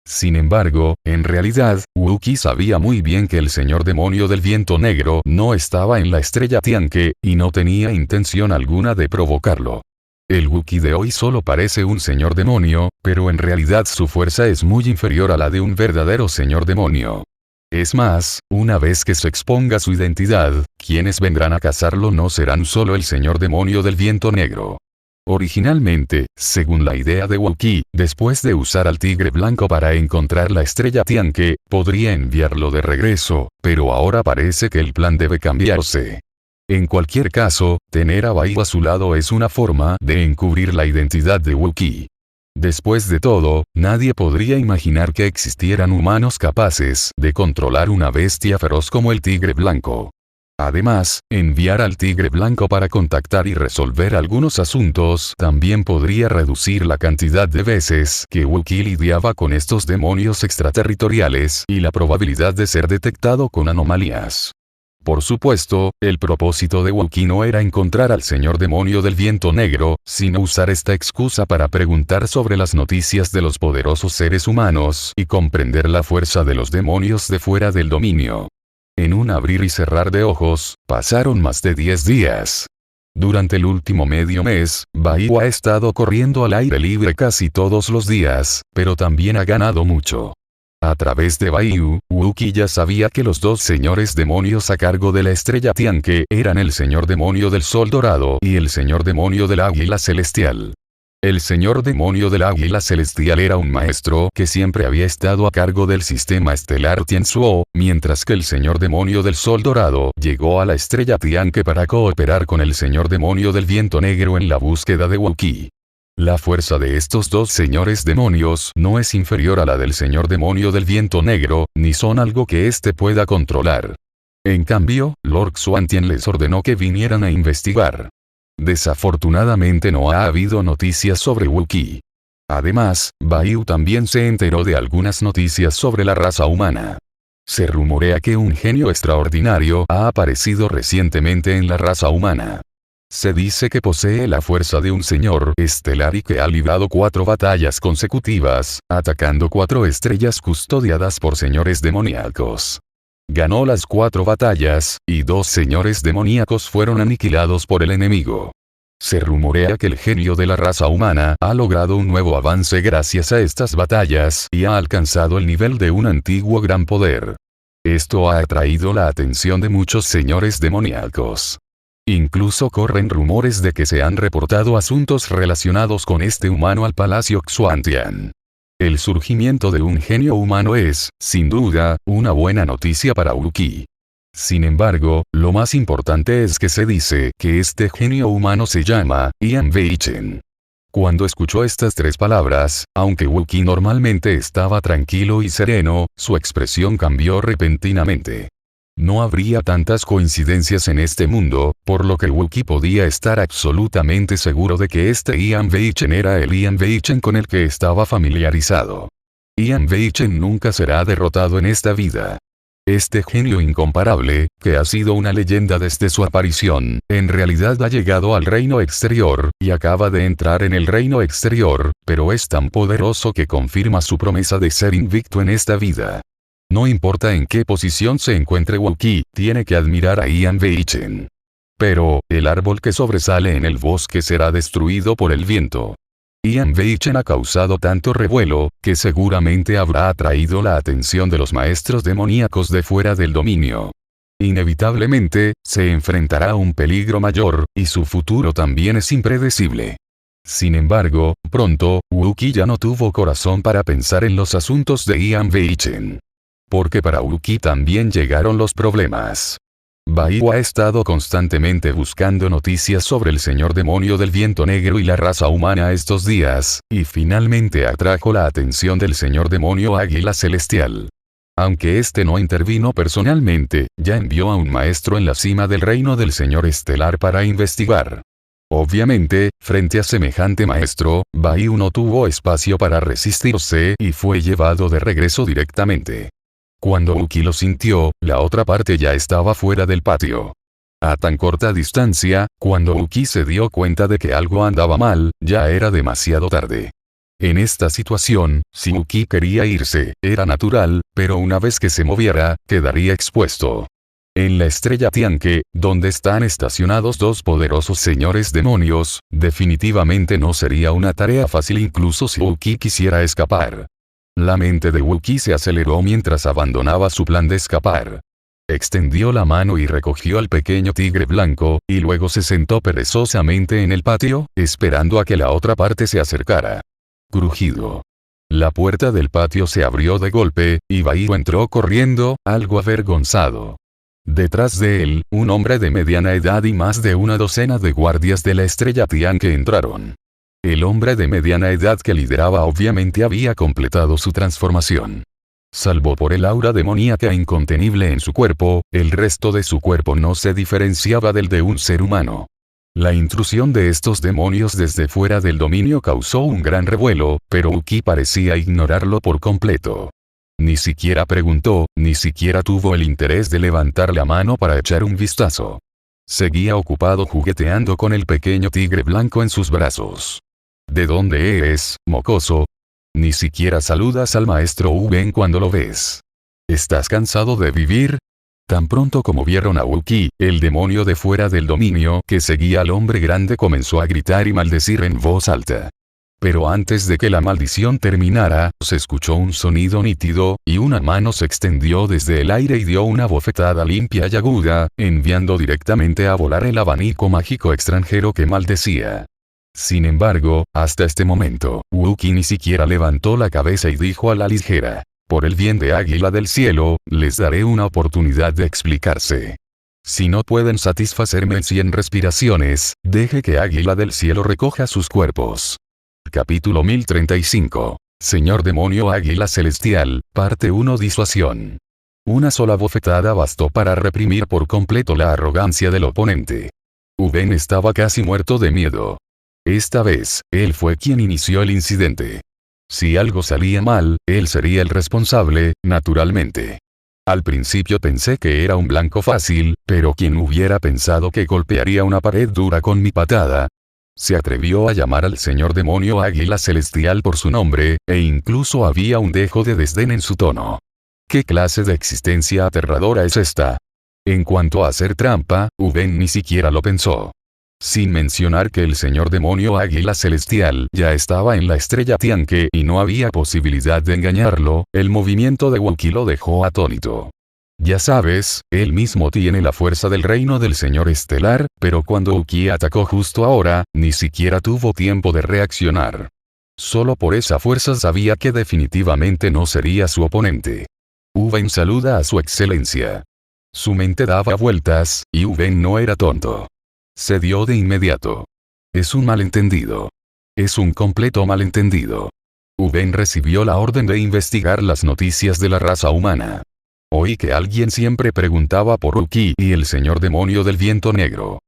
Sin embargo, en realidad, Wookie sabía muy bien que el señor demonio del viento negro no estaba en la estrella Tianque, y no tenía intención alguna de provocarlo. El Wookie de hoy solo parece un señor demonio, pero en realidad su fuerza es muy inferior a la de un verdadero señor demonio. Es más, una vez que se exponga su identidad, quienes vendrán a cazarlo no serán solo el señor demonio del viento negro. Originalmente, según la idea de Wookie, después de usar al tigre blanco para encontrar la estrella Tianque, podría enviarlo de regreso, pero ahora parece que el plan debe cambiarse. En cualquier caso, tener a Baiyu a su lado es una forma de encubrir la identidad de Wookie. Después de todo, nadie podría imaginar que existieran humanos capaces de controlar una bestia feroz como el tigre blanco. Además, enviar al tigre blanco para contactar y resolver algunos asuntos también podría reducir la cantidad de veces que Wookie lidiaba con estos demonios extraterritoriales y la probabilidad de ser detectado con anomalías. Por supuesto, el propósito de Wookie no era encontrar al señor demonio del viento negro, sino usar esta excusa para preguntar sobre las noticias de los poderosos seres humanos y comprender la fuerza de los demonios de fuera del dominio. En un abrir y cerrar de ojos, pasaron más de 10 días. Durante el último medio mes, Baiyu ha estado corriendo al aire libre casi todos los días, pero también ha ganado mucho. A través de Baiyu, Wookie ya sabía que los dos señores demonios a cargo de la estrella Tianque eran el señor demonio del sol dorado y el señor demonio del águila celestial. El señor demonio del águila celestial era un maestro que siempre había estado a cargo del sistema estelar Tianzuo, mientras que el señor demonio del sol dorado llegó a la estrella Tianque para cooperar con el señor demonio del viento negro en la búsqueda de Wookie. La fuerza de estos dos señores demonios no es inferior a la del señor demonio del viento negro, ni son algo que éste pueda controlar. En cambio, Lord Xuantian les ordenó que vinieran a investigar. Desafortunadamente no ha habido noticias sobre Wookie. Además, Baiyu también se enteró de algunas noticias sobre la raza humana. Se rumorea que un genio extraordinario ha aparecido recientemente en la raza humana. Se dice que posee la fuerza de un señor estelar y que ha librado 4 batallas consecutivas, atacando 4 estrellas custodiadas por señores demoníacos. Ganó las 4 batallas, y 2 señores demoníacos fueron aniquilados por el enemigo. Se rumorea que el genio de la raza humana ha logrado un nuevo avance gracias a estas batallas y ha alcanzado el nivel de un antiguo gran poder. Esto ha atraído la atención de muchos señores demoníacos. Incluso corren rumores de que se han reportado asuntos relacionados con este humano al Palacio Xuantian. El surgimiento de un genio humano es, sin duda, una buena noticia para Wookie. Sin embargo, lo más importante es que se dice que este genio humano se llama Ian Weichen. Cuando escuchó estas 3 palabras, aunque Wookie normalmente estaba tranquilo y sereno, su expresión cambió repentinamente. No habría tantas coincidencias en este mundo, por lo que Wookie podía estar absolutamente seguro de que este Ian Weichen era el Ian Weichen con el que estaba familiarizado. Ian Weichen nunca será derrotado en esta vida. Este genio incomparable, que ha sido una leyenda desde su aparición, en realidad ha llegado al reino exterior, y acaba de entrar en el reino exterior, pero es tan poderoso que confirma su promesa de ser invicto en esta vida. No importa en qué posición se encuentre Wookie, tiene que admirar a Ian Weichen. Pero, el árbol que sobresale en el bosque será destruido por el viento. Ian Weichen ha causado tanto revuelo, que seguramente habrá atraído la atención de los maestros demoníacos de fuera del dominio. Inevitablemente, se enfrentará a un peligro mayor, y su futuro también es impredecible. Sin embargo, pronto, Wookie ya no tuvo corazón para pensar en los asuntos de Ian Weichen. Porque para Wookie también llegaron los problemas. Baiyu ha estado constantemente buscando noticias sobre el señor demonio del viento negro y la raza humana estos días, y finalmente atrajo la atención del señor demonio águila celestial. Aunque este no intervino personalmente, ya envió a un maestro en la cima del reino del señor estelar para investigar. Obviamente, frente a semejante maestro, Baiyu no tuvo espacio para resistirse y fue llevado de regreso directamente. Cuando Wookie lo sintió, la otra parte ya estaba fuera del patio. A tan corta distancia, cuando Wookie se dio cuenta de que algo andaba mal, ya era demasiado tarde. En esta situación, si Wookie quería irse, era natural, pero una vez que se moviera, quedaría expuesto. En la estrella Tianque, donde están estacionados 2 poderosos señores demonios, definitivamente no sería una tarea fácil incluso si Wookie quisiera escapar. La mente de Wookie se aceleró mientras abandonaba su plan de escapar. Extendió la mano y recogió al pequeño tigre blanco, y luego se sentó perezosamente en el patio, esperando a que la otra parte se acercara. Crujido. La puerta del patio se abrió de golpe, y Baiyu entró corriendo, algo avergonzado. Detrás de él, un hombre de mediana edad y más de una docena de guardias de la estrella Tianque entraron. El hombre de mediana edad que lideraba obviamente había completado su transformación. Salvo por el aura demoníaca incontenible en su cuerpo, el resto de su cuerpo no se diferenciaba del de un ser humano. La intrusión de estos demonios desde fuera del dominio causó un gran revuelo, pero Wookie parecía ignorarlo por completo. Ni siquiera preguntó, ni siquiera tuvo el interés de levantar la mano para echar un vistazo. Seguía ocupado jugueteando con el pequeño tigre blanco en sus brazos. ¿De dónde eres, mocoso? Ni siquiera saludas al maestro Wu Ben cuando lo ves. ¿Estás cansado de vivir? Tan pronto como vieron a Wookiee, el demonio de fuera del dominio que seguía al hombre grande comenzó a gritar y maldecir en voz alta. Pero antes de que la maldición terminara, se escuchó un sonido nítido, y una mano se extendió desde el aire y dio una bofetada limpia y aguda, enviando directamente a volar el abanico mágico extranjero que maldecía. Sin embargo, hasta este momento, Wookiee ni siquiera levantó la cabeza y dijo a la ligera: por el bien de Águila del Cielo, les daré una oportunidad de explicarse. Si no pueden satisfacerme en 100 respiraciones, deje que Águila del Cielo recoja sus cuerpos. Capítulo 1035. Señor Demonio Águila Celestial, parte 1. Disuasión. Una sola bofetada bastó para reprimir por completo la arrogancia del oponente. Uben estaba casi muerto de miedo. Esta vez, él fue quien inició el incidente. Si algo salía mal, él sería el responsable, naturalmente. Al principio pensé que era un blanco fácil, pero ¿quién hubiera pensado que golpearía una pared dura con mi patada? Se atrevió a llamar al señor demonio Águila Celestial por su nombre, e incluso había un dejo de desdén en su tono. ¿Qué clase de existencia aterradora es esta? En cuanto a hacer trampa, Uben ni siquiera lo pensó. Sin mencionar que el señor demonio Águila Celestial ya estaba en la estrella Tianque y no había posibilidad de engañarlo, el movimiento de Wookiee lo dejó atónito. Ya sabes, él mismo tiene la fuerza del reino del señor estelar, pero cuando Wookiee atacó justo ahora, ni siquiera tuvo tiempo de reaccionar. Solo por esa fuerza sabía que definitivamente no sería su oponente. Uben saluda a su excelencia. Su mente daba vueltas, y Uben no era tonto. Cedió de inmediato. Es un malentendido. Es un completo malentendido. Uben recibió la orden de investigar las noticias de la raza humana. Oí que alguien siempre preguntaba por Wookiee y el señor demonio del viento negro.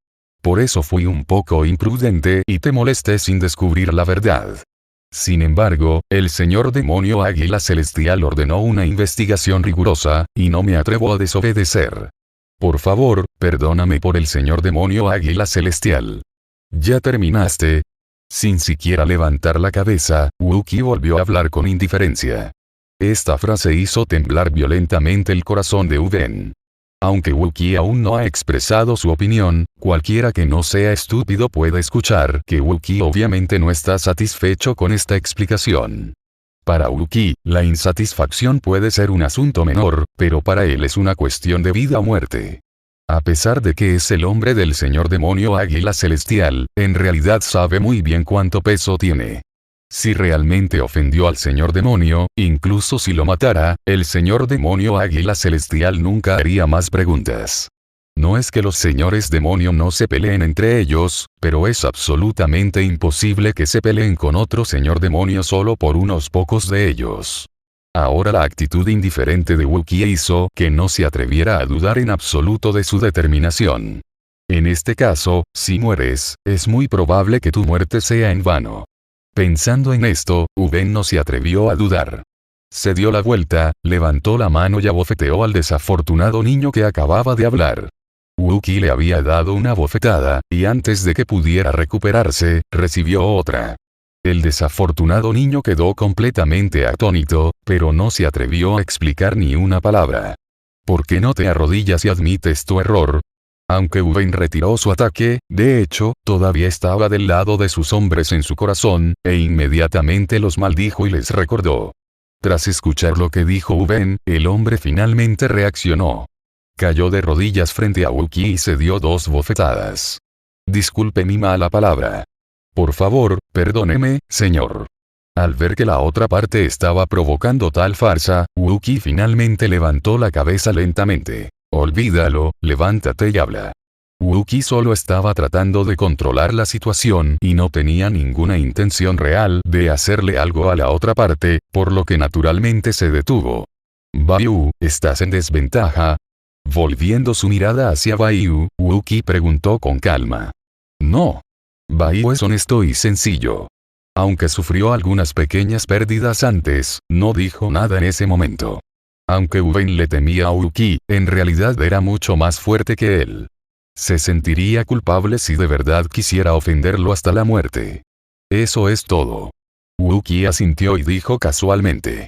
Por eso fui un poco imprudente y te molesté sin descubrir la verdad. Sin embargo, el señor demonio Águila Celestial ordenó una investigación rigurosa, y no me atrevo a desobedecer. Por favor, perdóname por el señor demonio Águila Celestial. ¿Ya terminaste? Sin siquiera levantar la cabeza, Wookiee volvió a hablar con indiferencia. Esta frase hizo temblar violentamente el corazón de Uben. Aunque Wookiee aún no ha expresado su opinión, cualquiera que no sea estúpido puede escuchar que Wookiee obviamente no está satisfecho con esta explicación. Para Wookiee, la insatisfacción puede ser un asunto menor, pero para él es una cuestión de vida o muerte. A pesar de que es el hombre del señor demonio Águila Celestial, en realidad sabe muy bien cuánto peso tiene. Si realmente ofendió al señor demonio, incluso si lo matara, el señor demonio Águila Celestial nunca haría más preguntas. No es que los señores demonio no se peleen entre ellos, pero es absolutamente imposible que se peleen con otro señor demonio solo por unos pocos de ellos. Ahora la actitud indiferente de Wookiee hizo que no se atreviera a dudar en absoluto de su determinación. En este caso, si mueres, es muy probable que tu muerte sea en vano. Pensando en esto, Uben no se atrevió a dudar. Se dio la vuelta, levantó la mano y abofeteó al desafortunado niño que acababa de hablar. Wookiee le había dado una bofetada, y antes de que pudiera recuperarse, recibió otra. El desafortunado niño quedó completamente atónito, pero no se atrevió a explicar ni una palabra. ¿Por qué no te arrodillas y admites tu error? Aunque Uben retiró su ataque, de hecho, todavía estaba del lado de sus hombres en su corazón, e inmediatamente los maldijo y les recordó. Tras escuchar lo que dijo Uben, el hombre finalmente reaccionó. Cayó de rodillas frente a Wookiee y se dio 2 bofetadas. Disculpe mi mala palabra. Por favor, perdóneme, señor. Al ver que la otra parte estaba provocando tal farsa, Wookiee finalmente levantó la cabeza lentamente. Olvídalo, levántate y habla. Wookiee solo estaba tratando de controlar la situación y no tenía ninguna intención real de hacerle algo a la otra parte, por lo que naturalmente se detuvo. Bayou, ¿estás en desventaja? Volviendo su mirada hacia Bayou, Wookiee preguntó con calma. No. Bayou es honesto y sencillo. Aunque sufrió algunas pequeñas pérdidas antes, no dijo nada en ese momento. Aunque Uben le temía a Wookiee, en realidad era mucho más fuerte que él. Se sentiría culpable si de verdad quisiera ofenderlo hasta la muerte. Eso es todo. Wookiee asintió y dijo casualmente.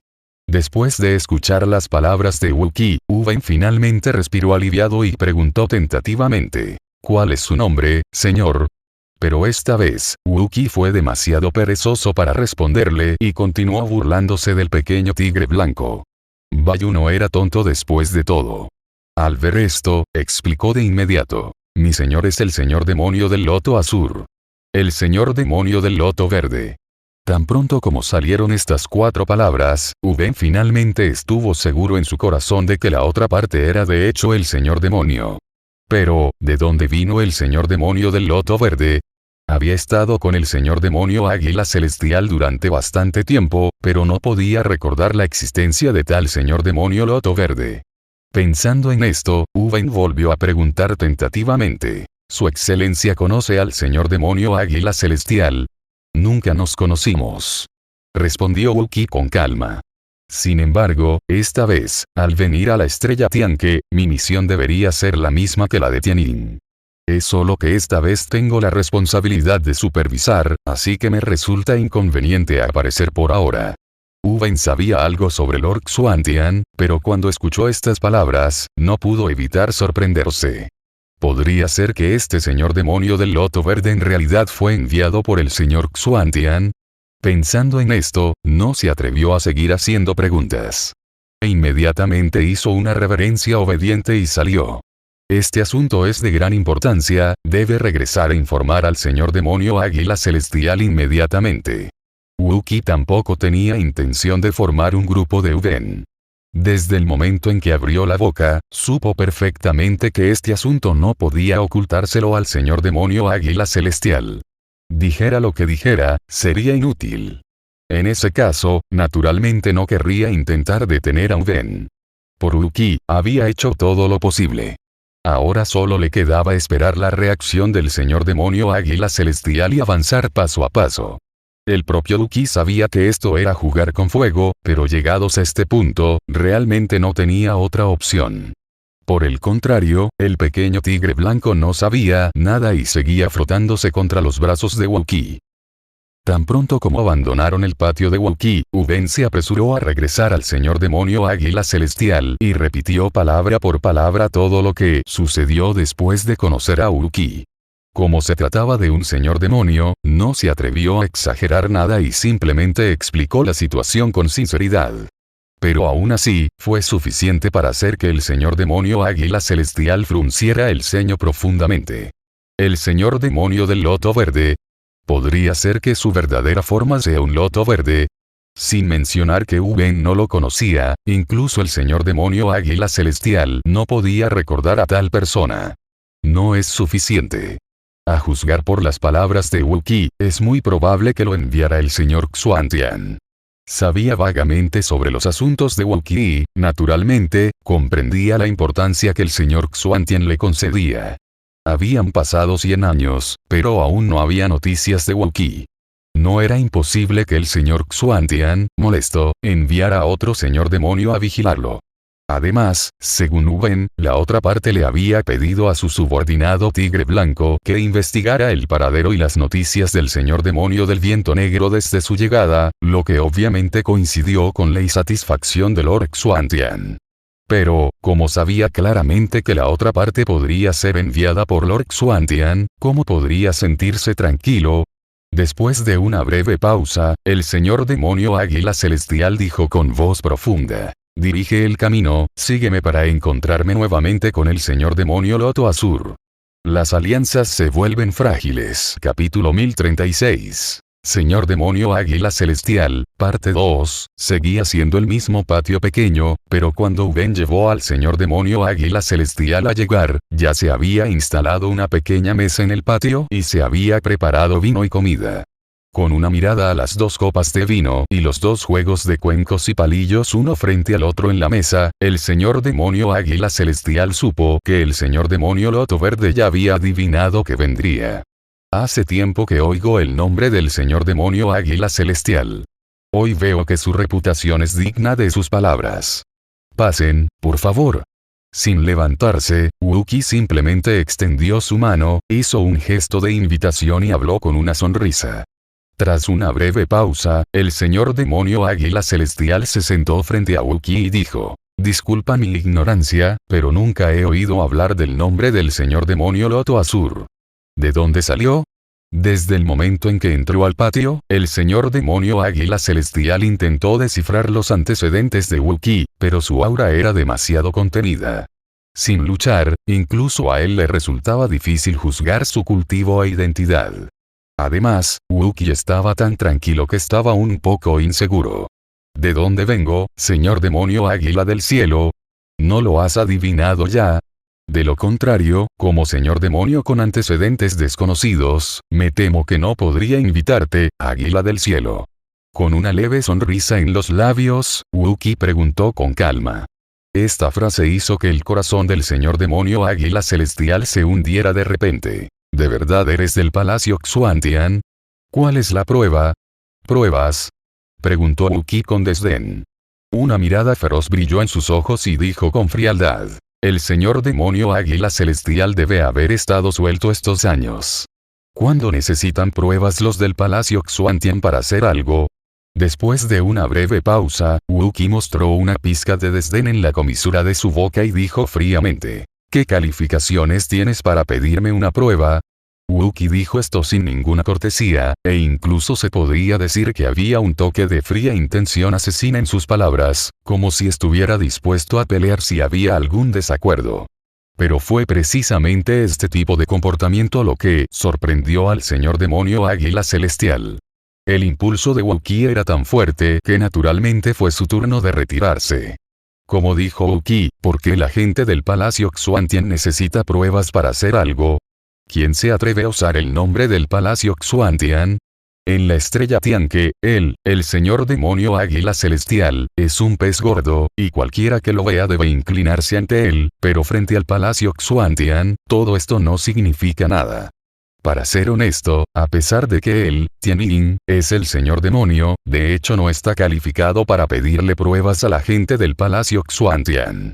Después de escuchar las palabras de Wookie, Uben finalmente respiró aliviado y preguntó tentativamente: ¿Cuál es su nombre, señor? Pero esta vez, Wookie fue demasiado perezoso para responderle y continuó burlándose del pequeño tigre blanco. Bayu no era tonto después de todo. Al ver esto, explicó de inmediato: mi señor es el señor demonio del loto azul. El señor demonio del loto verde. Tan pronto como salieron estas 4 palabras, Uben finalmente estuvo seguro en su corazón de que la otra parte era de hecho el señor demonio. Pero, ¿de dónde vino el señor demonio del loto verde? Había estado con el señor demonio águila celestial durante bastante tiempo, pero no podía recordar la existencia de tal señor demonio loto verde. Pensando en esto, Uben volvió a preguntar tentativamente: ¿Su excelencia conoce al señor demonio águila celestial? Nunca nos conocimos, respondió Wookie con calma. Sin embargo, esta vez, al venir a la estrella Tianque, mi misión debería ser la misma que la de Tianyin. Es solo que esta vez tengo la responsabilidad de supervisar, así que me resulta inconveniente aparecer por ahora. Uben sabía algo sobre Lord Xuantian, pero cuando escuchó estas palabras, no pudo evitar sorprenderse. ¿Podría ser que este señor demonio del loto verde en realidad fue enviado por el señor Xuantian? Pensando en esto, no se atrevió a seguir haciendo preguntas. Inmediatamente hizo una reverencia obediente y salió. Este asunto es de gran importancia, debe regresar a informar al señor demonio águila celestial inmediatamente. Wookie tampoco tenía intención de formar un grupo de Uben. Desde el momento en que abrió la boca, supo perfectamente que este asunto no podía ocultárselo al señor demonio águila celestial. Dijera lo que dijera, sería inútil. En ese caso, naturalmente no querría intentar detener a Uben. Por Wookie, había hecho todo lo posible. Ahora solo le quedaba esperar la reacción del señor demonio águila celestial y avanzar paso a paso. El propio Wookie sabía que esto era jugar con fuego, pero llegados a este punto, realmente no tenía otra opción. Por el contrario, el pequeño tigre blanco no sabía nada y seguía frotándose contra los brazos de Wookie. Tan pronto como abandonaron el patio de Wookie, Uben se apresuró a regresar al señor demonio águila celestial y repitió palabra por palabra todo lo que sucedió después de conocer a Wookie. Como se trataba de un señor demonio, no se atrevió a exagerar nada y simplemente explicó la situación con sinceridad. Pero aún así, fue suficiente para hacer que el señor demonio águila celestial frunciera el ceño profundamente. El señor demonio del loto verde. ¿Podría ser que su verdadera forma sea un loto verde? Sin mencionar que Uben no lo conocía, incluso el señor demonio águila celestial no podía recordar a tal persona. No es suficiente. A juzgar por las palabras de Wookie, es muy probable que lo enviara el señor Xuantian. Sabía vagamente sobre los asuntos de Wookie y, naturalmente, comprendía la importancia que el señor Xuantian le concedía. Habían pasado 100 años, pero aún no había noticias de Wookie. No era imposible que el señor Xuantian, molesto, enviara a otro señor demonio a vigilarlo. Además, según Uben, la otra parte le había pedido a su subordinado Tigre Blanco que investigara el paradero y las noticias del señor demonio del viento negro desde su llegada, lo que obviamente coincidió con la insatisfacción de Lord Xuantian. Pero, como sabía claramente que la otra parte podría ser enviada por Lord Xuantian, ¿cómo podría sentirse tranquilo? Después de una breve pausa, el señor demonio águila celestial dijo con voz profunda: dirige el camino, sígueme para encontrarme nuevamente con el señor demonio Loto Azul. Las alianzas se vuelven frágiles. Capítulo 1036. Señor demonio águila celestial, parte 2, seguía siendo el mismo patio pequeño, pero cuando Uben llevó al señor demonio águila celestial a llegar, ya se había instalado una pequeña mesa en el patio y se había preparado vino y comida. Con una mirada a las 2 copas de vino y los 2 juegos de cuencos y palillos uno frente al otro en la mesa, el señor demonio águila celestial supo que el señor demonio loto verde ya había adivinado que vendría. Hace tiempo que oigo el nombre del señor demonio águila celestial. Hoy veo que su reputación es digna de sus palabras. Pasen, por favor. Sin levantarse, Wookie simplemente extendió su mano, hizo un gesto de invitación y habló con una sonrisa. Tras una breve pausa, el señor demonio águila celestial se sentó frente a Wookiee y dijo: disculpa mi ignorancia, pero nunca he oído hablar del nombre del señor demonio Loto Azur. ¿De dónde salió? Desde el momento en que entró al patio, el señor demonio águila celestial intentó descifrar los antecedentes de Wookiee, pero su aura era demasiado contenida. Sin luchar, incluso a él le resultaba difícil juzgar su cultivo e identidad. Además, Wookiee estaba tan tranquilo que estaba un poco inseguro. ¿De dónde vengo, señor demonio águila del cielo? ¿No lo has adivinado ya? De lo contrario, como señor demonio con antecedentes desconocidos, me temo que no podría invitarte, águila del cielo. Con una leve sonrisa en los labios, Wookiee preguntó con calma. Esta frase hizo que el corazón del señor demonio águila celestial se hundiera de repente. ¿De verdad eres del palacio Xuantian? ¿Cuál es la prueba? ¿Pruebas? Preguntó Wookiee con desdén. Una mirada feroz brilló en sus ojos y dijo con frialdad: el señor demonio águila celestial debe haber estado suelto estos años. ¿Cuándo necesitan pruebas los del palacio Xuantian para hacer algo? Después de una breve pausa, Wookiee mostró una pizca de desdén en la comisura de su boca y dijo fríamente: ¿qué calificaciones tienes para pedirme una prueba? Wookiee dijo esto sin ninguna cortesía, e incluso se podría decir que había un toque de fría intención asesina en sus palabras, como si estuviera dispuesto a pelear si había algún desacuerdo. Pero fue precisamente este tipo de comportamiento lo que sorprendió al señor demonio águila celestial. El impulso de Wookiee era tan fuerte que naturalmente fue su turno de retirarse. Como dijo Wookiee, ¿por qué la gente del palacio Xuantian necesita pruebas para hacer algo? ¿Quién se atreve a usar el nombre del palacio Xuantian? En la estrella Tianque, él, el señor demonio águila celestial, es un pez gordo, y cualquiera que lo vea debe inclinarse ante él, pero frente al palacio Xuantian, todo esto no significa nada. Para ser honesto, a pesar de que él, Tianyin, es el señor demonio, de hecho no está calificado para pedirle pruebas a la gente del palacio Xuantian.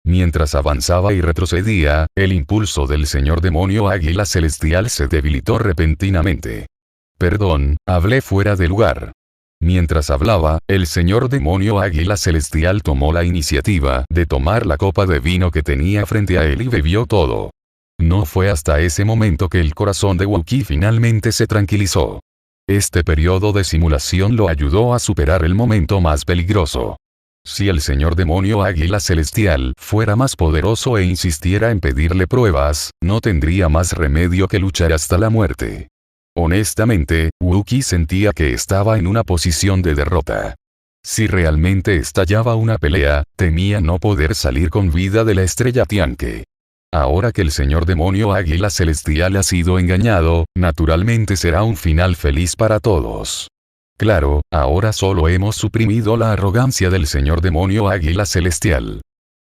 Mientras avanzaba y retrocedía, el impulso del señor demonio águila celestial se debilitó repentinamente. Perdón, hablé fuera de lugar. Mientras hablaba, el señor demonio águila celestial tomó la iniciativa de tomar la copa de vino que tenía frente a él y bebió todo. No fue hasta ese momento que el corazón de Wookiee finalmente se tranquilizó. Este periodo de simulación lo ayudó a superar el momento más peligroso. Si el señor demonio águila celestial fuera más poderoso e insistiera en pedirle pruebas, no tendría más remedio que luchar hasta la muerte. Honestamente, Wookiee sentía que estaba en una posición de derrota. Si realmente estallaba una pelea, temía no poder salir con vida de la estrella Tianque. Ahora que el señor demonio águila celestial ha sido engañado, naturalmente será un final feliz para todos. Claro, ahora solo hemos suprimido la arrogancia del señor demonio águila celestial.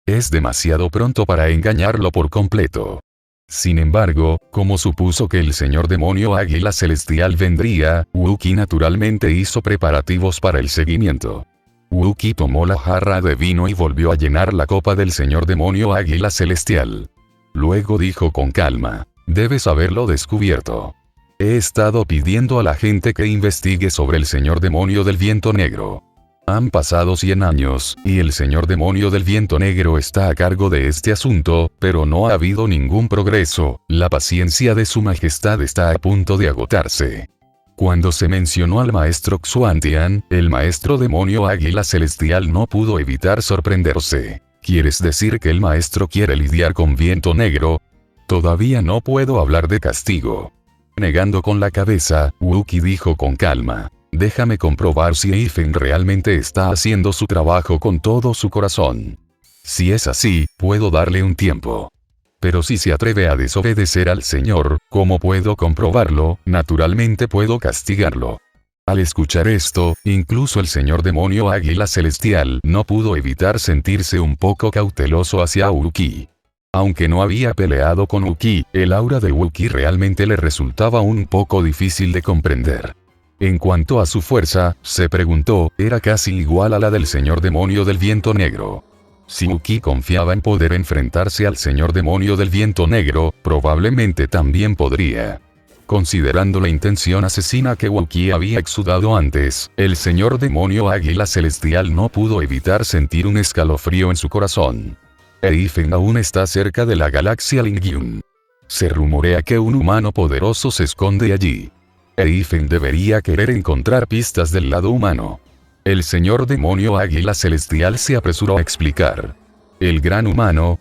Es demasiado pronto para engañarlo por completo. Sin embargo, como supuso que el señor demonio águila celestial vendría, Wookiee naturalmente hizo preparativos para el seguimiento. Wookiee tomó la jarra de vino y volvió a llenar la copa del señor demonio águila celestial. Luego dijo con calma: debes haberlo descubierto. He estado pidiendo a la gente que investigue sobre el señor demonio del viento negro. Han pasado 100 años, y el señor demonio del viento negro está a cargo de este asunto, pero no ha habido ningún progreso. La paciencia de su majestad está a punto de agotarse. Cuando se mencionó al maestro Xuantian, el maestro demonio águila celestial no pudo evitar sorprenderse. ¿Quieres decir que el maestro quiere lidiar con viento negro? Todavía no puedo hablar de castigo. Negando con la cabeza, Wookiee dijo con calma: déjame comprobar si Eifen realmente está haciendo su trabajo con todo su corazón. Si es así, puedo darle un tiempo. Pero si se atreve a desobedecer al Señor, ¿cómo puedo comprobarlo? Naturalmente puedo castigarlo. Al escuchar esto, incluso el señor demonio águila celestial no pudo evitar sentirse un poco cauteloso hacia Wookiee. Aunque no había peleado con Wookiee, el aura de Wookiee realmente le resultaba un poco difícil de comprender. En cuanto a su fuerza, se preguntó, era casi igual a la del señor demonio del viento negro. Si Wookiee confiaba en poder enfrentarse al señor demonio del viento negro, probablemente también podría. Considerando la intención asesina que Wookiee había exudado antes, el señor demonio águila celestial no pudo evitar sentir un escalofrío en su corazón. Eifen aún está cerca de la galaxia Lingyun. Se rumorea que un humano poderoso se esconde allí. Eifen debería querer encontrar pistas del lado humano. El señor demonio águila celestial se apresuró a explicar. ¿El gran humano?,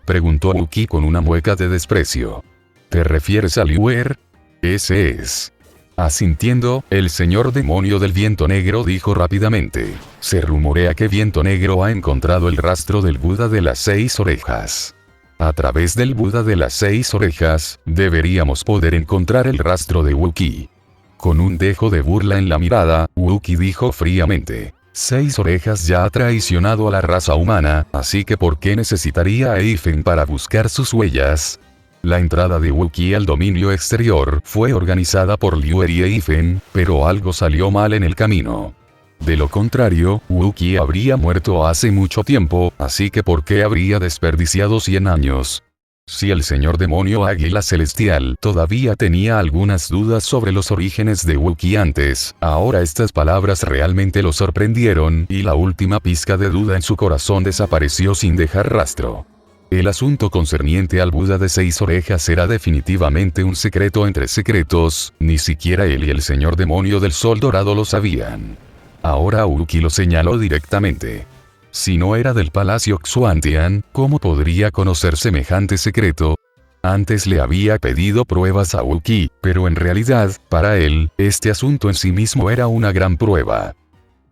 preguntó Wookiee con una mueca de desprecio. ¿Te refieres a Liuer? Ese es. Asintiendo, el señor demonio del viento negro dijo rápidamente. Se rumorea que Viento Negro ha encontrado el rastro del Buda de las 6 orejas. A través del Buda de las 6 orejas, deberíamos poder encontrar el rastro de Wookiee. Con un dejo de burla en la mirada, Wookiee dijo fríamente. 6 orejas ya ha traicionado a la raza humana, así que ¿por qué necesitaría a Eifen para buscar sus huellas? La entrada de Wookiee al dominio exterior fue organizada por Liuer y Eifen, pero algo salió mal en el camino. De lo contrario, Wookiee habría muerto hace mucho tiempo, así que ¿por qué habría desperdiciado 100 años? Si el señor demonio águila celestial todavía tenía algunas dudas sobre los orígenes de Wookiee antes, ahora estas palabras realmente lo sorprendieron y la última pizca de duda en su corazón desapareció sin dejar rastro. El asunto concerniente al Buda de 6 orejas era definitivamente un secreto entre secretos, ni siquiera él y el señor demonio del sol dorado lo sabían. Ahora Wookiee lo señaló directamente. Si no era del palacio Xuantian, ¿cómo podría conocer semejante secreto? Antes le había pedido pruebas a Wookiee, pero en realidad, para él, este asunto en sí mismo era una gran prueba.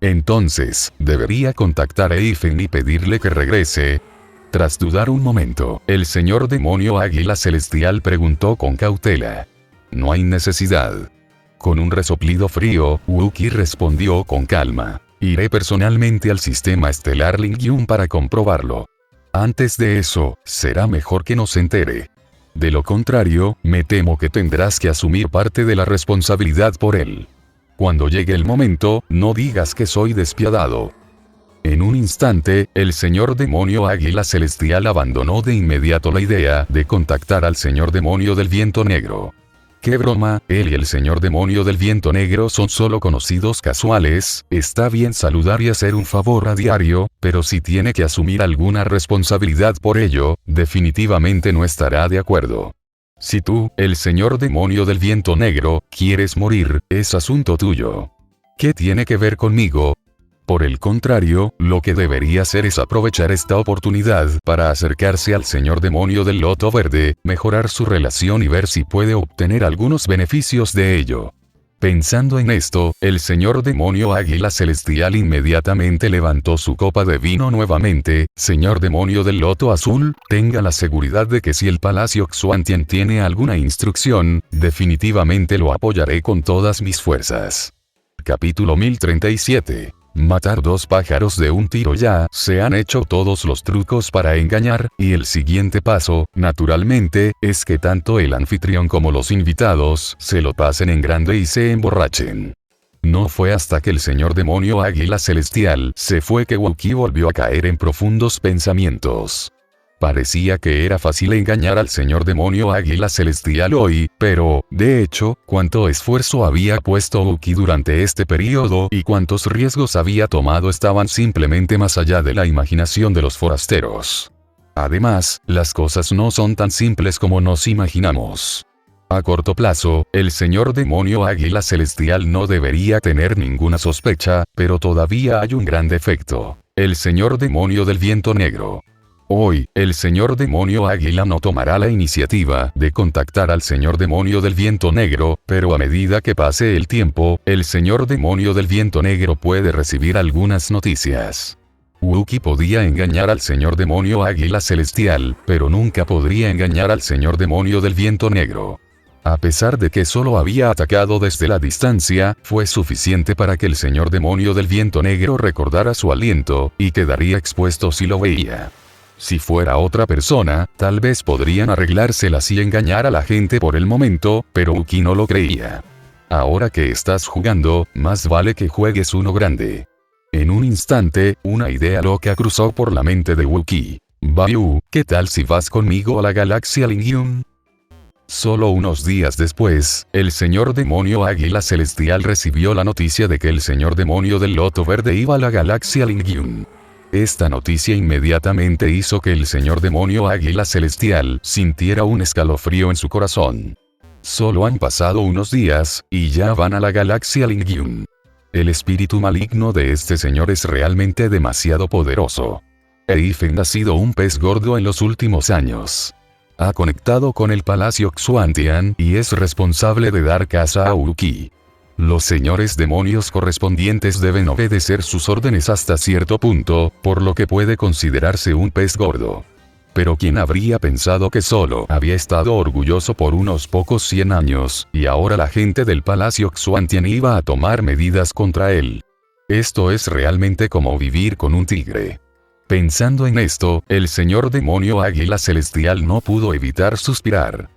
Entonces, ¿debería contactar a Eifen y pedirle que regrese? Tras dudar un momento, el señor demonio águila celestial preguntó con cautela. No hay necesidad. Con un resoplido frío, Wookiee respondió con calma. Iré personalmente al sistema estelar Lingyun para comprobarlo. Antes de eso, será mejor que no se entere. De lo contrario, me temo que tendrás que asumir parte de la responsabilidad por él. Cuando llegue el momento, no digas que soy despiadado. En un instante, el señor demonio águila celestial abandonó de inmediato la idea de contactar al señor demonio del viento negro. ¡Qué broma! Él y el señor demonio del viento negro son solo conocidos casuales. Está bien saludar y hacer un favor a diario, pero si tiene que asumir alguna responsabilidad por ello, definitivamente no estará de acuerdo. Si tú, el señor demonio del viento negro, quieres morir, es asunto tuyo. ¿Qué tiene que ver conmigo? Por el contrario, lo que debería hacer es aprovechar esta oportunidad para acercarse al señor demonio del loto verde, mejorar su relación y ver si puede obtener algunos beneficios de ello. Pensando en esto, el señor demonio águila celestial inmediatamente levantó su copa de vino nuevamente. Señor demonio del loto azul, tenga la seguridad de que si el palacio Xuantian tiene alguna instrucción, definitivamente lo apoyaré con todas mis fuerzas. Capítulo 1037. Matar 2 pájaros de un tiro. Ya se han hecho todos los trucos para engañar, y el siguiente paso, naturalmente, es que tanto el anfitrión como los invitados se lo pasen en grande y se emborrachen. No fue hasta que el señor demonio águila celestial se fue que Wookiee volvió a caer en profundos pensamientos. Parecía que era fácil engañar al señor demonio águila celestial hoy, pero, de hecho, cuánto esfuerzo había puesto Wookiee durante este periodo y cuántos riesgos había tomado estaban simplemente más allá de la imaginación de los forasteros. Además, las cosas no son tan simples como nos imaginamos. A corto plazo, el señor demonio águila celestial no debería tener ninguna sospecha, pero todavía hay un gran defecto. El señor demonio del viento negro. Hoy, el señor demonio águila no tomará la iniciativa de contactar al señor demonio del viento negro, pero a medida que pase el tiempo, el señor demonio del viento negro puede recibir algunas noticias. Wookiee podía engañar al señor demonio águila celestial, pero nunca podría engañar al señor demonio del viento negro. A pesar de que solo había atacado desde la distancia, fue suficiente para que el señor demonio del viento negro recordara su aliento, y quedaría expuesto si lo veía. Si fuera otra persona, tal vez podrían arreglárselas y engañar a la gente por el momento, pero Wookiee no lo creía. Ahora que estás jugando, más vale que juegues uno grande. En un instante, una idea loca cruzó por la mente de Wookiee. Bayu, ¿qué tal si vas conmigo a la galaxia Lingyun? Solo unos días después, el señor demonio Águila Celestial recibió la noticia de que el señor demonio del Loto Verde iba a la galaxia Lingyun. Esta noticia inmediatamente hizo que el señor demonio Águila Celestial sintiera un escalofrío en su corazón. Solo han pasado unos días, y ya van a la galaxia Lingyun. El espíritu maligno de este señor es realmente demasiado poderoso. Eifen ha sido un pez gordo en los últimos años. Ha conectado con el Palacio Xuantian y es responsable de dar caza a Uruki. Los señores demonios correspondientes deben obedecer sus órdenes hasta cierto punto, por lo que puede considerarse un pez gordo. Pero ¿quién habría pensado que solo había estado orgulloso por unos pocos 100 años, y ahora la gente del Palacio Xuantian iba a tomar medidas contra él? Esto es realmente como vivir con un tigre. Pensando en esto, el señor demonio Águila Celestial no pudo evitar suspirar.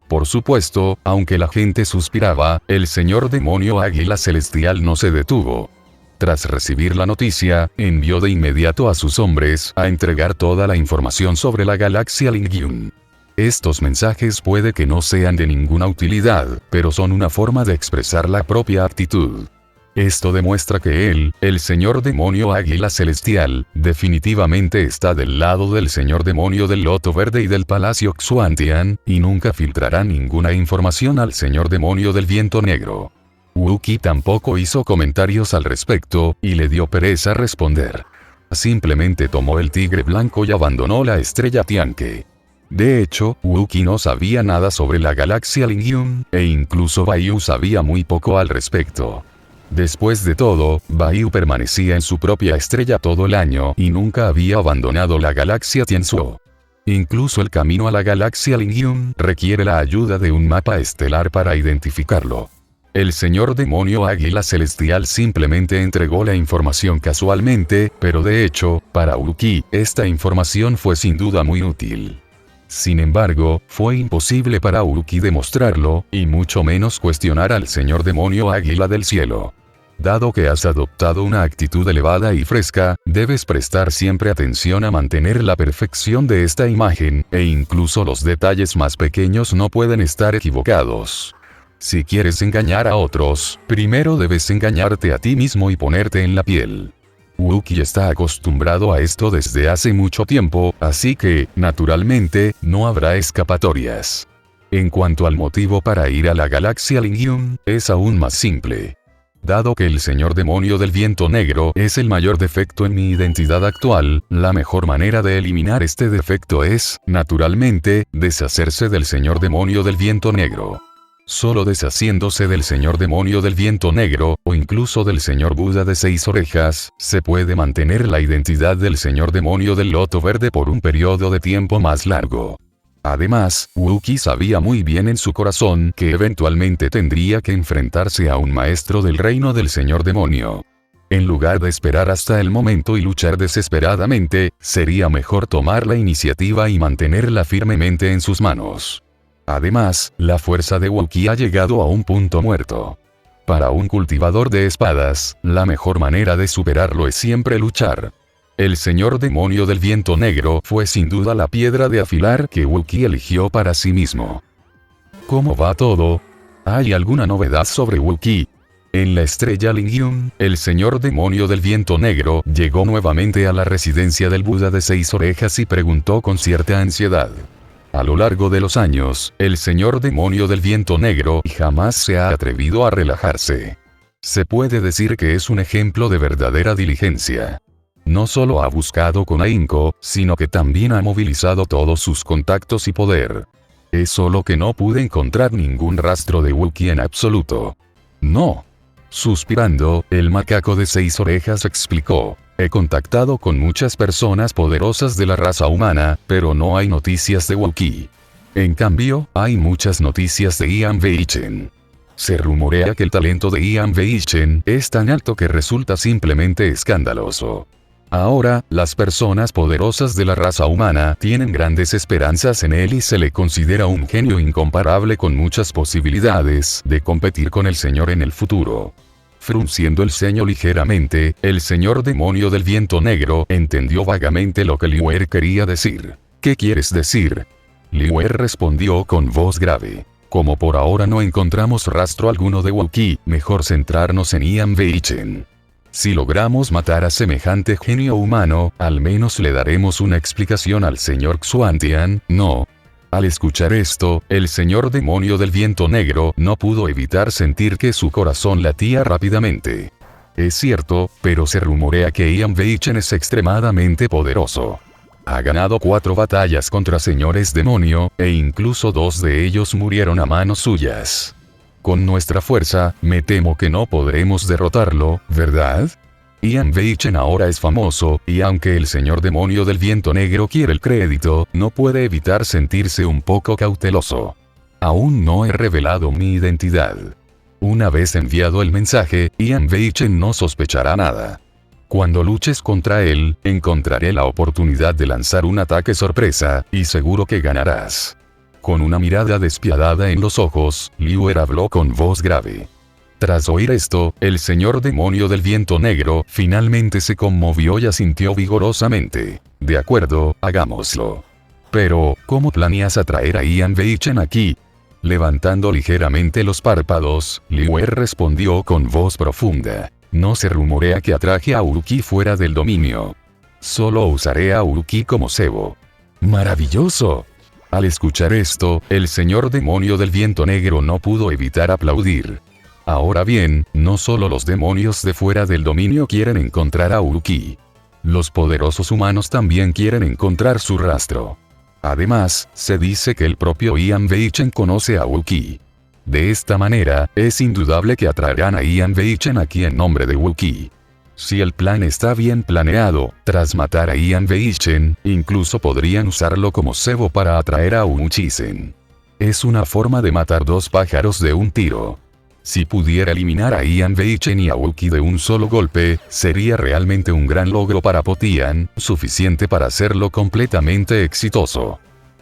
Por supuesto, aunque la gente suspiraba, el señor demonio Águila Celestial no se detuvo. Tras recibir la noticia, envió de inmediato a sus hombres a entregar toda la información sobre la galaxia Lingyun. Estos mensajes puede que no sean de ninguna utilidad, pero son una forma de expresar la propia actitud. Esto demuestra que él, el señor demonio Águila Celestial, definitivamente está del lado del señor demonio del Loto Verde y del Palacio Xuantian, y nunca filtrará ninguna información al señor demonio del Viento Negro. Wookie tampoco hizo comentarios al respecto, y le dio pereza responder. Simplemente tomó el tigre blanco y abandonó la estrella Tianque. De hecho, Wookie no sabía nada sobre la galaxia Lingyun, e incluso Baiyu sabía muy poco al respecto. Después de todo, Baiyu permanecía en su propia estrella todo el año y nunca había abandonado la galaxia Tianzhuo. Incluso el camino a la galaxia Lingyun requiere la ayuda de un mapa estelar para identificarlo. El señor demonio Águila Celestial simplemente entregó la información casualmente, pero de hecho, para Uruki, esta información fue sin duda muy útil. Sin embargo, fue imposible para Uruki demostrarlo, y mucho menos cuestionar al señor demonio Águila del Cielo. Dado que has adoptado una actitud elevada y fresca, debes prestar siempre atención a mantener la perfección de esta imagen, e incluso los detalles más pequeños no pueden estar equivocados. Si quieres engañar a otros, primero debes engañarte a ti mismo y ponerte en la piel. Wookie está acostumbrado a esto desde hace mucho tiempo, así que, naturalmente, no habrá escapatorias. En cuanto al motivo para ir a la galaxia Lingyun, es aún más simple. Dado que el señor demonio del Viento Negro es el mayor defecto en mi identidad actual, la mejor manera de eliminar este defecto es, naturalmente, deshacerse del señor demonio del Viento Negro. Solo deshaciéndose del señor demonio del Viento Negro, o incluso del señor Buda de 6 orejas, se puede mantener la identidad del señor demonio del Loto Verde por un periodo de tiempo más largo. Además, Wookie sabía muy bien en su corazón que eventualmente tendría que enfrentarse a un maestro del reino del señor demonio. En lugar de esperar hasta el momento y luchar desesperadamente, sería mejor tomar la iniciativa y mantenerla firmemente en sus manos. Además, la fuerza de Wookie ha llegado a un punto muerto. Para un cultivador de espadas, la mejor manera de superarlo es siempre luchar. El señor demonio del Viento Negro fue sin duda la piedra de afilar que Wookie eligió para sí mismo. ¿Cómo va todo? ¿Hay alguna novedad sobre Wookie? En la estrella Lingyun, el señor demonio del Viento Negro llegó nuevamente a la residencia del Buda de 6 orejas y preguntó con cierta ansiedad. A lo largo de los años, el señor demonio del Viento Negro jamás se ha atrevido a relajarse. Se puede decir que es un ejemplo de verdadera diligencia. No solo ha buscado con ahínco, sino que también ha movilizado todos sus contactos y poder. Es solo que no pude encontrar ningún rastro de Wookie en absoluto. No. Suspirando, el macaco de 6 orejas explicó. He contactado con muchas personas poderosas de la raza humana, pero no hay noticias de Wookie. En cambio, hay muchas noticias de Ian Weichen. Se rumorea que el talento de Ian Weichen es tan alto que resulta simplemente escandaloso. Ahora, las personas poderosas de la raza humana tienen grandes esperanzas en él y se le considera un genio incomparable con muchas posibilidades de competir con el señor en el futuro. Frunciendo el ceño ligeramente, el señor demonio del Viento Negro entendió vagamente lo que Liu Er quería decir. ¿Qué quieres decir? Liu respondió con voz grave. Como por ahora no encontramos rastro alguno de Wookiee, mejor centrarnos en Ian Weichen. Si logramos matar a semejante genio humano, al menos le daremos una explicación al señor Xuantian, ¿no? Al escuchar esto, el señor demonio del viento negro no pudo evitar sentir que su corazón latía rápidamente. Es cierto, pero se rumorea que Ian Weichen es extremadamente poderoso. Ha ganado 4 batallas contra señores demonio, e incluso 2 de ellos murieron a manos suyas. Con nuestra fuerza, me temo que no podremos derrotarlo, ¿verdad? Ian Weichen ahora es famoso, y aunque el señor demonio del viento negro quiere el crédito, no puede evitar sentirse un poco cauteloso. Aún no he revelado mi identidad. Una vez enviado el mensaje, Ian Weichen no sospechará nada. Cuando luches contra él, encontraré la oportunidad de lanzar un ataque sorpresa, y seguro que ganarás. Con una mirada despiadada en los ojos, Liu habló con voz grave. Tras oír esto, el señor demonio del viento negro finalmente se conmovió y asintió vigorosamente. De acuerdo, hagámoslo. Pero, ¿cómo planeas atraer a Ian Weichen aquí? Levantando ligeramente los párpados, Liu respondió con voz profunda. No se rumorea que atraje a Wookiee fuera del dominio. Solo usaré a Wookiee como cebo. ¡Maravilloso! Al escuchar esto, el señor demonio del viento negro no pudo evitar aplaudir. Ahora bien, no solo los demonios de fuera del dominio quieren encontrar a Wookiee. Los poderosos humanos también quieren encontrar su rastro. Además, se dice que el propio Ian Weichen conoce a Wookiee. De esta manera, es indudable que atraerán a Ian Weichen aquí en nombre de Wookiee. Si el plan está bien planeado, tras matar a Ian Weichen, incluso podrían usarlo como cebo para atraer a Murchison. Es una forma de matar 2 pájaros de un tiro. Si pudiera eliminar a Ian Weichen y a Wookiee de un solo golpe, sería realmente un gran logro para Potian, suficiente para hacerlo completamente exitoso.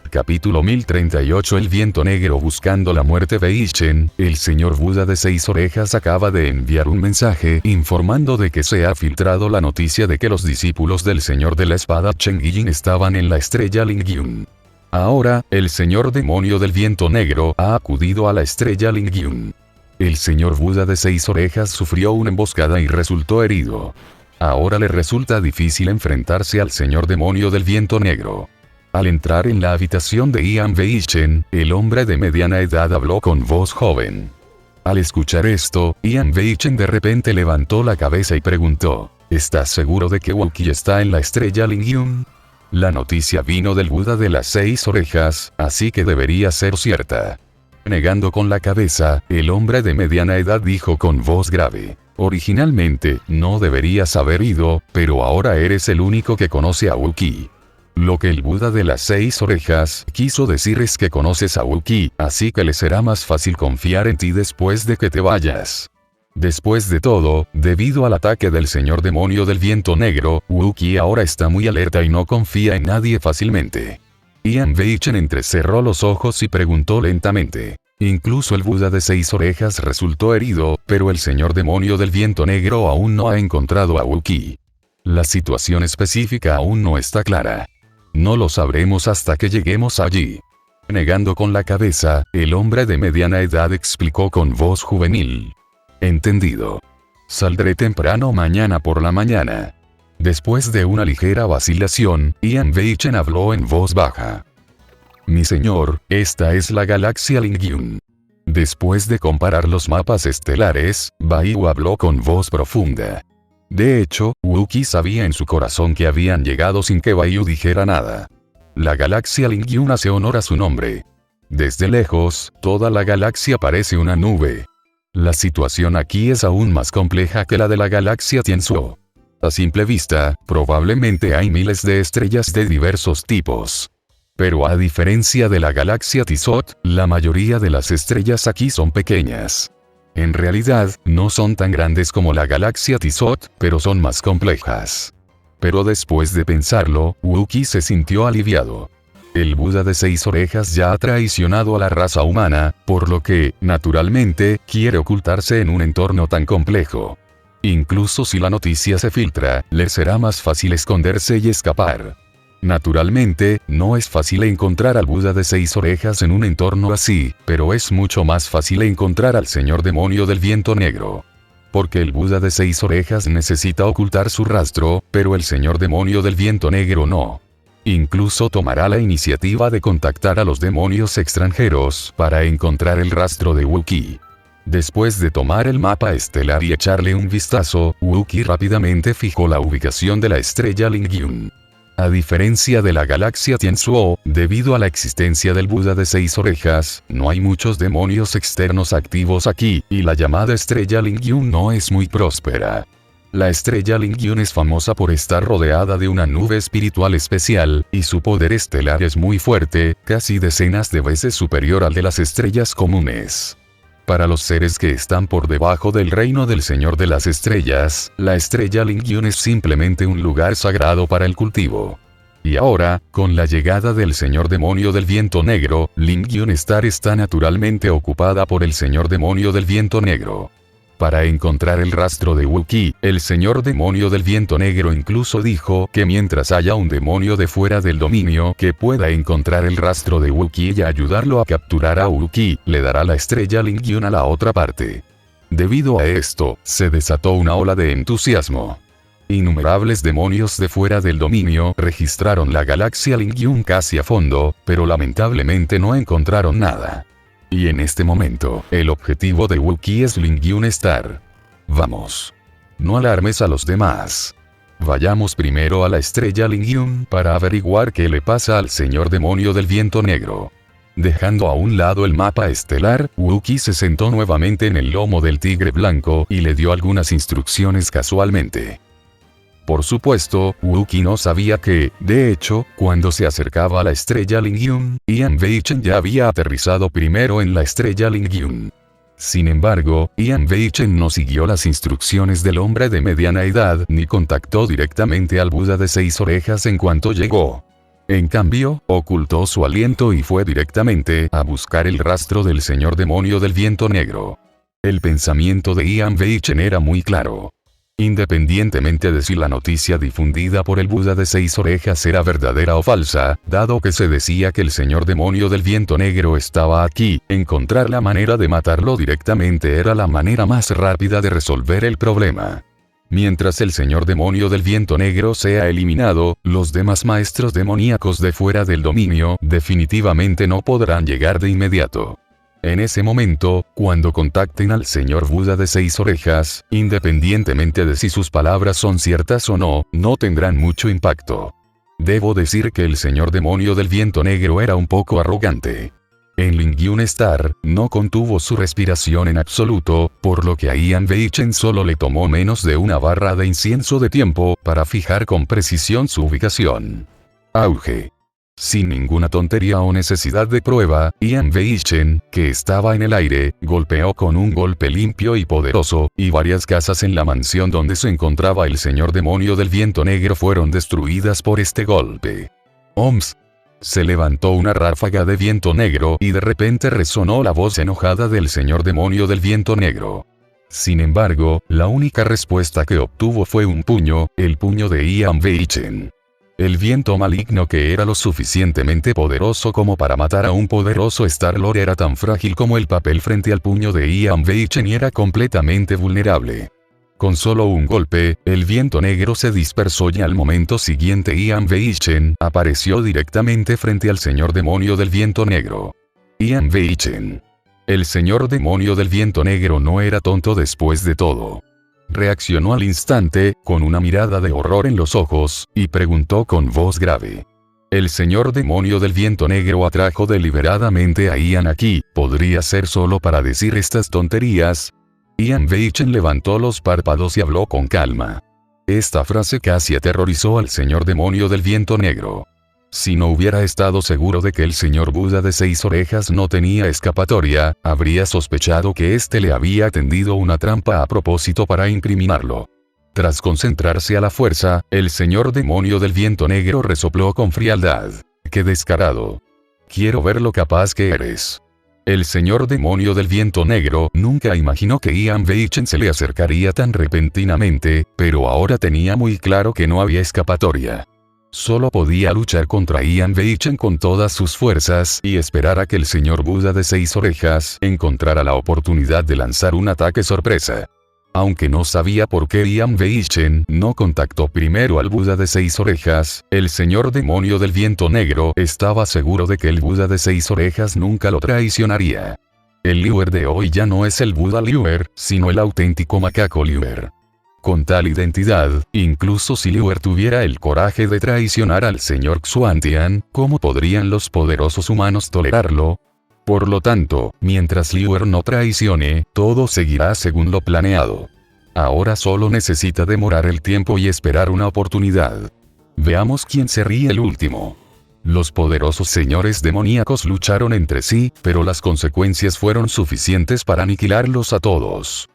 Capítulo 1038. El viento negro buscando la muerte. Weichen, el señor Buda de 6 orejas acaba de enviar un mensaje informando de que se ha filtrado la noticia de que los discípulos del señor de la espada Chen Yijin estaban en la estrella Lingyun. Ahora, el señor demonio del viento negro ha acudido a la estrella Lingyun. El señor Buda de 6 orejas sufrió una emboscada y resultó herido. Ahora le resulta difícil enfrentarse al señor demonio del viento negro. Al entrar en la habitación de Ian Weichen, el hombre de mediana edad habló con voz joven. Al escuchar esto, Ian Weichen de repente levantó la cabeza y preguntó, ¿estás seguro de que Wookiee está en la estrella Lingyun? La noticia vino del Buda de las 6 orejas, así que debería ser cierta. Negando con la cabeza, el hombre de mediana edad dijo con voz grave, originalmente, no deberías haber ido, pero ahora eres el único que conoce a Wookiee. Lo que el Buda de las 6 orejas quiso decir es que conoces a Wookiee, así que le será más fácil confiar en ti después de que te vayas. Después de todo, debido al ataque del señor demonio del viento negro, Wookiee ahora está muy alerta y no confía en nadie fácilmente. Ian Weichen entrecerró los ojos y preguntó lentamente. Incluso el Buda de 6 orejas resultó herido, pero el señor demonio del viento negro aún no ha encontrado a Wookiee. La situación específica aún no está clara. No lo sabremos hasta que lleguemos allí. Negando con la cabeza, el hombre de mediana edad explicó con voz juvenil. Entendido. Saldré temprano mañana por la mañana. Después de una ligera vacilación, Ian Weichen habló en voz baja. Mi señor, esta es la galaxia Lingyun. Después de comparar los mapas estelares, Baiyu habló con voz profunda. De hecho, Wookiee sabía en su corazón que habían llegado sin que Baiyu dijera nada. La galaxia Lingyun hace honor a su nombre. Desde lejos, toda la galaxia parece una nube. La situación aquí es aún más compleja que la de la galaxia Tianzhuo. A simple vista, probablemente hay miles de estrellas de diversos tipos. Pero a diferencia de la galaxia Tizot, la mayoría de las estrellas aquí son pequeñas. En realidad, no son tan grandes como la galaxia Tizot, pero son más complejas. Pero después de pensarlo, Wookiee se sintió aliviado. El Buda de 6 orejas ya ha traicionado a la raza humana, por lo que, naturalmente, quiere ocultarse en un entorno tan complejo. Incluso si la noticia se filtra, le será más fácil esconderse y escapar. Naturalmente, no es fácil encontrar al Buda de 6 orejas en un entorno así, pero es mucho más fácil encontrar al señor demonio del viento negro. Porque el Buda de 6 orejas necesita ocultar su rastro, pero el señor demonio del viento negro no. Incluso tomará la iniciativa de contactar a los demonios extranjeros para encontrar el rastro de Wookiee. Después de tomar el mapa estelar y echarle un vistazo, Wookiee rápidamente fijó la ubicación de la estrella Lingyun. A diferencia de la galaxia Tianzuo, debido a la existencia del Buda de 6 orejas, no hay muchos demonios externos activos aquí, y la llamada estrella Lingyun no es muy próspera. La estrella Lingyun es famosa por estar rodeada de una nube espiritual especial, y su poder estelar es muy fuerte, casi decenas de veces superior al de las estrellas comunes. Para los seres que están por debajo del reino del Señor de las Estrellas, la estrella Lingyun es simplemente un lugar sagrado para el cultivo. Y ahora, con la llegada del Señor Demonio del Viento Negro, Lingyun Star está naturalmente ocupada por el Señor Demonio del Viento Negro. Para encontrar el rastro de Wookiee, el Señor Demonio del Viento Negro incluso dijo que mientras haya un demonio de fuera del dominio que pueda encontrar el rastro de Wookiee y ayudarlo a capturar a Wookiee, le dará la estrella Lingyun a la otra parte. Debido a esto, se desató una ola de entusiasmo. Innumerables demonios de fuera del dominio registraron la galaxia Lingyun casi a fondo, pero lamentablemente no encontraron nada. Y en este momento, el objetivo de Wookiee es Lingyun Star. Vamos. No alarmes a los demás. Vayamos primero a la estrella Lingyun para averiguar qué le pasa al señor demonio del viento negro. Dejando a un lado el mapa estelar, Wookiee se sentó nuevamente en el lomo del tigre blanco y le dio algunas instrucciones casualmente. Por supuesto, Wookiee no sabía que, de hecho, cuando se acercaba a la estrella Lingyun, Ian Weichen ya había aterrizado primero en la estrella Lingyun. Sin embargo, Ian Weichen no siguió las instrucciones del hombre de mediana edad ni contactó directamente al Buda de 6 orejas en cuanto llegó. En cambio, ocultó su aliento y fue directamente a buscar el rastro del señor demonio del viento negro. El pensamiento de Ian Weichen era muy claro. Independientemente de si la noticia difundida por el Buda de 6 orejas era verdadera o falsa, dado que se decía que el señor demonio del viento negro estaba aquí, encontrar la manera de matarlo directamente era la manera más rápida de resolver el problema. Mientras el señor demonio del viento negro sea eliminado, los demás maestros demoníacos de fuera del dominio definitivamente no podrán llegar de inmediato. En ese momento, cuando contacten al señor Buda de 6 orejas, independientemente de si sus palabras son ciertas o no, no tendrán mucho impacto. Debo decir que el señor demonio del viento negro era un poco arrogante. En Lingyun Star, no contuvo su respiración en absoluto, por lo que a Ian Weichen solo le tomó menos de una barra de incienso de tiempo para fijar con precisión su ubicación. Auge. Sin ninguna tontería o necesidad de prueba, Ian Weichen, que estaba en el aire, golpeó con un golpe limpio y poderoso, y varias casas en la mansión donde se encontraba el señor demonio del viento negro fueron destruidas por este golpe. ¡Oms! Se levantó una ráfaga de viento negro y de repente resonó la voz enojada del señor demonio del viento negro. Sin embargo, la única respuesta que obtuvo fue un puño, el puño de Ian Weichen. El viento maligno que era lo suficientemente poderoso como para matar a un poderoso Star-Lord era tan frágil como el papel frente al puño de Ian Weichen y era completamente vulnerable. Con solo un golpe, el viento negro se dispersó y al momento siguiente Ian Weichen apareció directamente frente al señor demonio del viento negro. Ian Weichen. El señor demonio del viento negro no era tonto después de todo. Reaccionó al instante, con una mirada de horror en los ojos, y preguntó con voz grave. El señor demonio del viento negro atrajo deliberadamente a Ian aquí, ¿podría ser solo para decir estas tonterías? Ian Weichen levantó los párpados y habló con calma. Esta frase casi aterrorizó al señor demonio del viento negro. Si no hubiera estado seguro de que el señor Buda de 6 orejas no tenía escapatoria, habría sospechado que éste le había tendido una trampa a propósito para incriminarlo. Tras concentrarse a la fuerza, el señor demonio del viento negro resopló con frialdad. ¡Qué descarado! Quiero ver lo capaz que eres. El señor demonio del viento negro nunca imaginó que Ian Weichen se le acercaría tan repentinamente, pero ahora tenía muy claro que no había escapatoria. solo podía luchar contra Ian Veichen con todas sus fuerzas y esperar a que el señor Buda de 6 orejas encontrara la oportunidad de lanzar un ataque sorpresa. Aunque no sabía por qué Ian Veichen no contactó primero al Buda de 6 orejas, el señor demonio del viento negro estaba seguro de que el Buda de 6 orejas nunca lo traicionaría. El Liuer de hoy ya no es el Buda Liuer, sino el auténtico macaco Liuer. Con tal identidad, incluso si Liuer tuviera el coraje de traicionar al señor Xuantian, ¿cómo podrían los poderosos humanos tolerarlo? Por lo tanto, mientras Liuer no traicione, todo seguirá según lo planeado. Ahora solo necesita demorar el tiempo y esperar una oportunidad. Veamos quién se ríe el último. Los poderosos señores demoníacos lucharon entre sí, pero las consecuencias fueron suficientes para aniquilarlos a todos.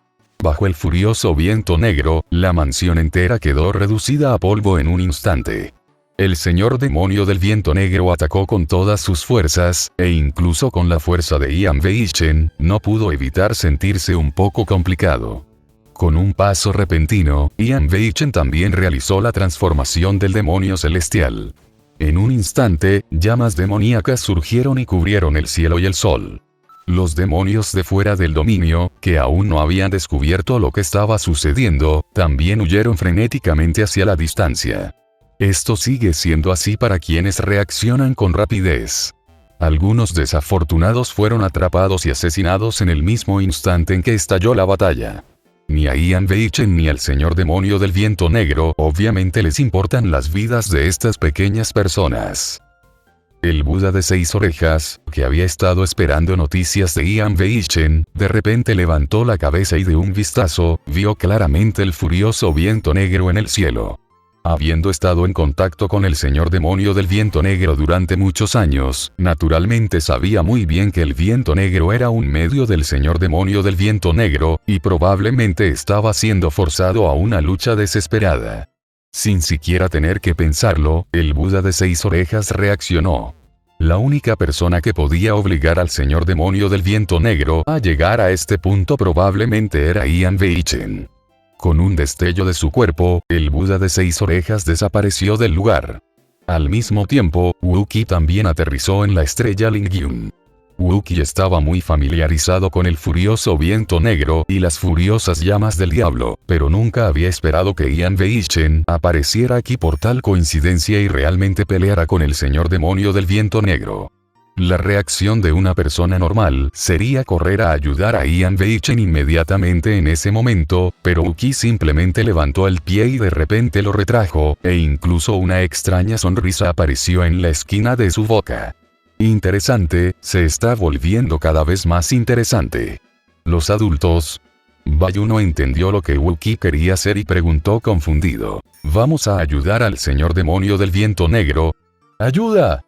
Bajo el furioso viento negro, la mansión entera quedó reducida a polvo en un instante. El señor demonio del viento negro atacó con todas sus fuerzas, e incluso con la fuerza de Ian Veichen, no pudo evitar sentirse un poco complicado. Con un paso repentino, Ian Veichen también realizó la transformación del demonio celestial. En un instante, llamas demoníacas surgieron y cubrieron el cielo y el sol. Los demonios de fuera del dominio, que aún no habían descubierto lo que estaba sucediendo, también huyeron frenéticamente hacia la distancia. Esto sigue siendo así para quienes reaccionan con rapidez. Algunos desafortunados fueron atrapados y asesinados en el mismo instante en que estalló la batalla. Ni a Ian Veichen ni al señor demonio del viento negro obviamente les importan las vidas de estas pequeñas personas. El Buda de 6 orejas, que había estado esperando noticias de Ian Veichen, de repente levantó la cabeza y de un vistazo, vio claramente el furioso viento negro en el cielo. Habiendo estado en contacto con el señor demonio del viento negro durante muchos años, naturalmente sabía muy bien que el viento negro era un medio del señor demonio del viento negro, y probablemente estaba siendo forzado a una lucha desesperada. Sin siquiera tener que pensarlo, el Buda de 6 orejas reaccionó. La única persona que podía obligar al señor demonio del viento negro a llegar a este punto probablemente era Ian Veichen. Con un destello de su cuerpo, el Buda de 6 orejas desapareció del lugar. Al mismo tiempo, Wookiee también aterrizó en la estrella Lingyun. Wookiee estaba muy familiarizado con el furioso viento negro y las furiosas llamas del diablo, pero nunca había esperado que Ian Veichen apareciera aquí por tal coincidencia y realmente peleara con el señor demonio del viento negro. La reacción de una persona normal sería correr a ayudar a Ian Veichen inmediatamente en ese momento, pero Wookiee simplemente levantó el pie y de repente lo retrajo, e incluso una extraña sonrisa apareció en la esquina de su boca. Interesante, se está volviendo cada vez más interesante. Los adultos. Bayuno entendió lo que Wookiee quería hacer y preguntó confundido: ¿Vamos a ayudar al señor demonio del viento negro? ¡Ayuda!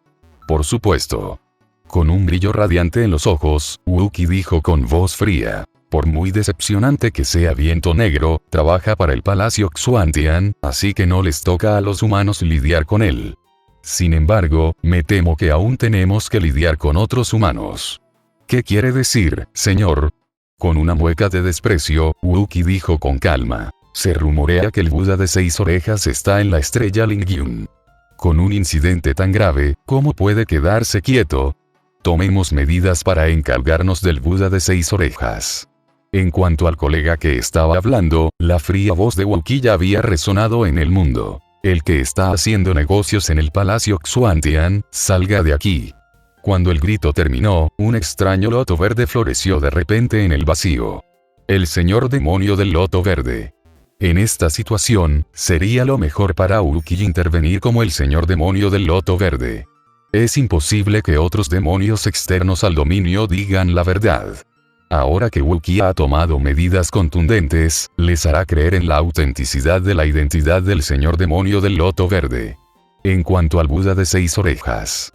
Por supuesto. Con un brillo radiante en los ojos, Wookiee dijo con voz fría: por muy decepcionante que sea viento negro, trabaja para el palacio Xuantian, así que no les toca a los humanos lidiar con él. Sin embargo, me temo que aún tenemos que lidiar con otros humanos. ¿Qué quiere decir, señor? Con una mueca de desprecio, Wookiee dijo con calma: se rumorea que el Buda de 6 orejas está en la estrella Lingyun. Con un incidente tan grave, ¿cómo puede quedarse quieto? Tomemos medidas para encargarnos del Buda de 6 orejas. En cuanto al colega que estaba hablando, la fría voz de Wookiee ya había resonado en el mundo. El que está haciendo negocios en el palacio Xuantian, salga de aquí. Cuando el grito terminó, un extraño loto verde floreció de repente en el vacío. El señor demonio del loto verde. En esta situación, sería lo mejor para Wookiee intervenir como el señor demonio del loto verde. Es imposible que otros demonios externos al dominio digan la verdad. Ahora que Wookiee ha tomado medidas contundentes, les hará creer en la autenticidad de la identidad del señor demonio del loto verde. En cuanto al Buda de 6 orejas.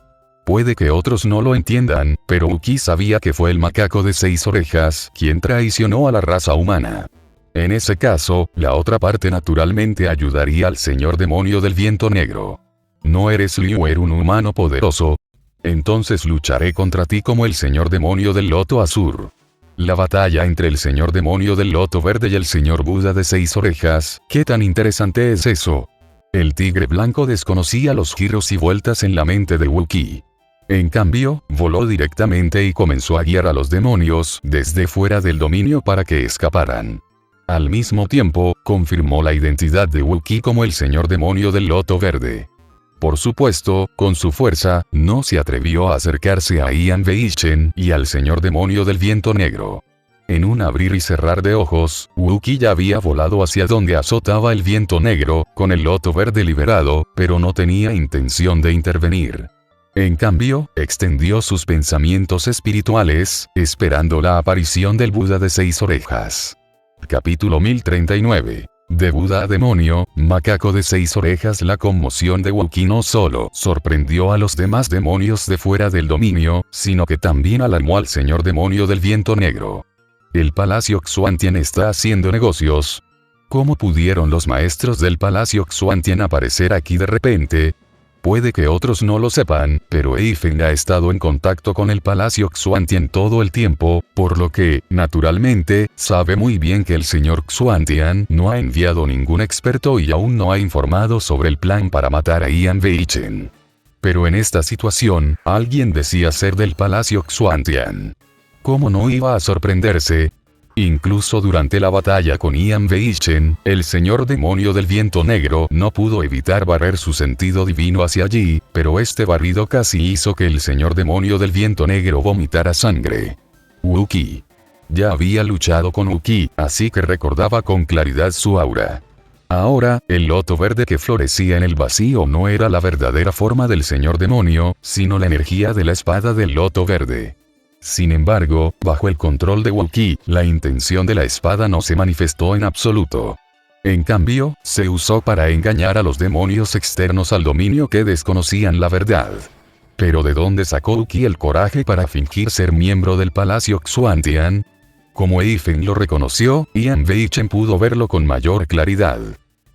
Puede que otros no lo entiendan, pero Wookiee sabía que fue el macaco de 6 orejas quien traicionó a la raza humana. En ese caso, la otra parte naturalmente ayudaría al señor demonio del viento negro. ¿No eres Liuer un humano poderoso? Entonces lucharé contra ti como el señor demonio del loto azul. La batalla entre el señor demonio del loto verde y el señor Buda de 6 orejas, ¿qué tan interesante es eso? El tigre blanco desconocía los giros y vueltas en la mente de Wookiee. En cambio, voló directamente y comenzó a guiar a los demonios desde fuera del dominio para que escaparan. Al mismo tiempo, confirmó la identidad de Wookiee como el señor demonio del loto verde. Por supuesto, con su fuerza, no se atrevió a acercarse a Ian Veitchen y al señor demonio del viento negro. En un abrir y cerrar de ojos, Wookiee ya había volado hacia donde azotaba el viento negro, con el loto verde liberado, pero no tenía intención de intervenir. En cambio, extendió sus pensamientos espirituales, esperando la aparición del Buda de 6 orejas. Capítulo 1039. De Buda a demonio, macaco de 6 orejas. La conmoción de Wookiee no solo sorprendió a los demás demonios de fuera del dominio, sino que también alarmó al señor demonio del viento negro. El Palacio Xuantian está haciendo negocios. ¿Cómo pudieron los maestros del Palacio Xuantian aparecer aquí de repente? Puede que otros no lo sepan, pero Ei Feng ha estado en contacto con el Palacio Xuantian todo el tiempo, por lo que, naturalmente, sabe muy bien que el señor Xuantian no ha enviado ningún experto y aún no ha informado sobre el plan para matar a Ian Veitchen. Pero en esta situación, alguien decía ser del Palacio Xuantian. ¿Cómo no iba a sorprenderse? Incluso durante la batalla con Ian Veitchen, el señor demonio del viento negro no pudo evitar barrer su sentido divino hacia allí, pero este barrido casi hizo que el señor demonio del viento negro vomitara sangre. Wookiee. Ya había luchado con Wookiee, así que recordaba con claridad su aura. Ahora, el loto verde que florecía en el vacío no era la verdadera forma del señor demonio, sino la energía de la espada del loto verde. Sin embargo, bajo el control de Wookiee, la intención de la espada no se manifestó en absoluto. En cambio, se usó para engañar a los demonios externos al dominio que desconocían la verdad. Pero ¿de dónde sacó Wookiee el coraje para fingir ser miembro del Palacio Xuantian? Como Ei Feng lo reconoció, Ian Veitchen pudo verlo con mayor claridad.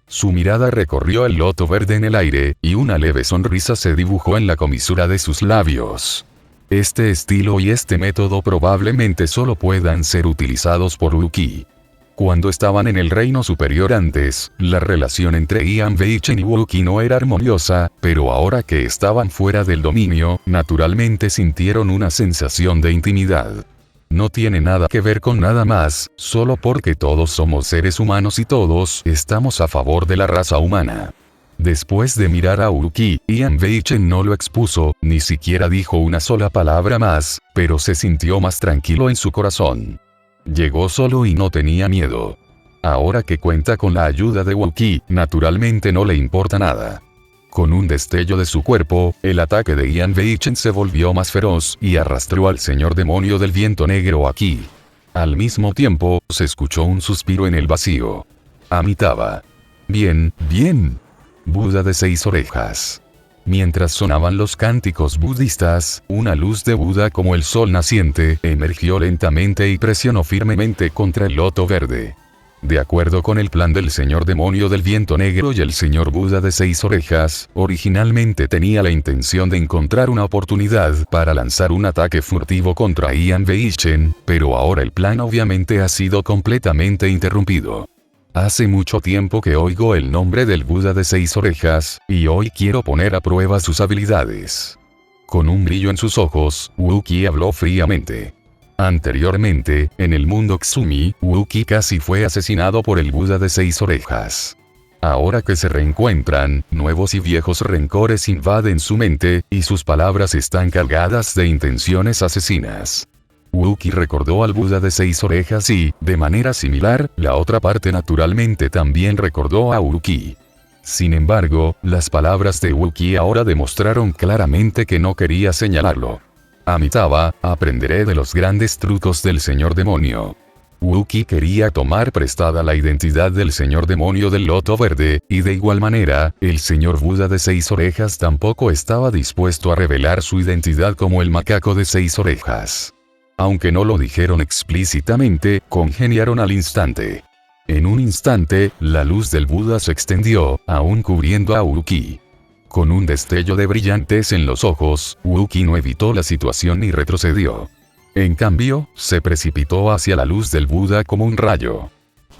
Su mirada recorrió el loto verde en el aire, y una leve sonrisa se dibujó en la comisura de sus labios. Este estilo y este método probablemente solo puedan ser utilizados por Wookiee. Cuando estaban en el reino superior antes, la relación entre Ian Veitchen y Wookiee no era armoniosa, pero ahora que estaban fuera del dominio, naturalmente sintieron una sensación de intimidad. No tiene nada que ver con nada más, solo porque todos somos seres humanos y todos estamos a favor de la raza humana. Después de mirar a Wookiee, Ian Veitchen no lo expuso, ni siquiera dijo una sola palabra más, pero se sintió más tranquilo en su corazón. Llegó solo y no tenía miedo. Ahora que cuenta con la ayuda de Wookiee, naturalmente no le importa nada. Con un destello de su cuerpo, el ataque de Ian Veitchen se volvió más feroz y arrastró al señor demonio del viento negro aquí. Al mismo tiempo, se escuchó un suspiro en el vacío. Amitabha. Bien, bien. Buda de 6 orejas. Mientras sonaban los cánticos budistas, una luz de Buda como el sol naciente emergió lentamente y presionó firmemente contra el loto verde. De acuerdo con el plan del señor demonio del viento negro y el señor Buda de 6 orejas, originalmente tenía la intención de encontrar una oportunidad para lanzar un ataque furtivo contra Ian Veitchen, pero ahora el plan obviamente ha sido completamente interrumpido. Hace mucho tiempo que oigo el nombre del Buda de 6 orejas, y hoy quiero poner a prueba sus habilidades. Con un brillo en sus ojos, Wookiee habló fríamente. Anteriormente, en el mundo Xumi, Wookiee casi fue asesinado por el Buda de 6 orejas. Ahora que se reencuentran, nuevos y viejos rencores invaden su mente, y sus palabras están cargadas de intenciones asesinas. Wookiee recordó al Buda de 6 orejas y, de manera similar, la otra parte naturalmente también recordó a Wookiee. Sin embargo, las palabras de Wookiee ahora demostraron claramente que no quería señalarlo. Amitabha, aprenderé de los grandes trucos del señor demonio. Wookiee quería tomar prestada la identidad del señor demonio del loto verde, y de igual manera, el señor Buda de 6 orejas tampoco estaba dispuesto a revelar su identidad como el macaco de 6 orejas. Aunque no lo dijeron explícitamente, congeniaron al instante. En un instante, la luz del Buda se extendió, aún cubriendo a Wookiee. Con un destello de brillantes en los ojos, Wookiee no evitó la situación ni retrocedió. En cambio, se precipitó hacia la luz del Buda como un rayo.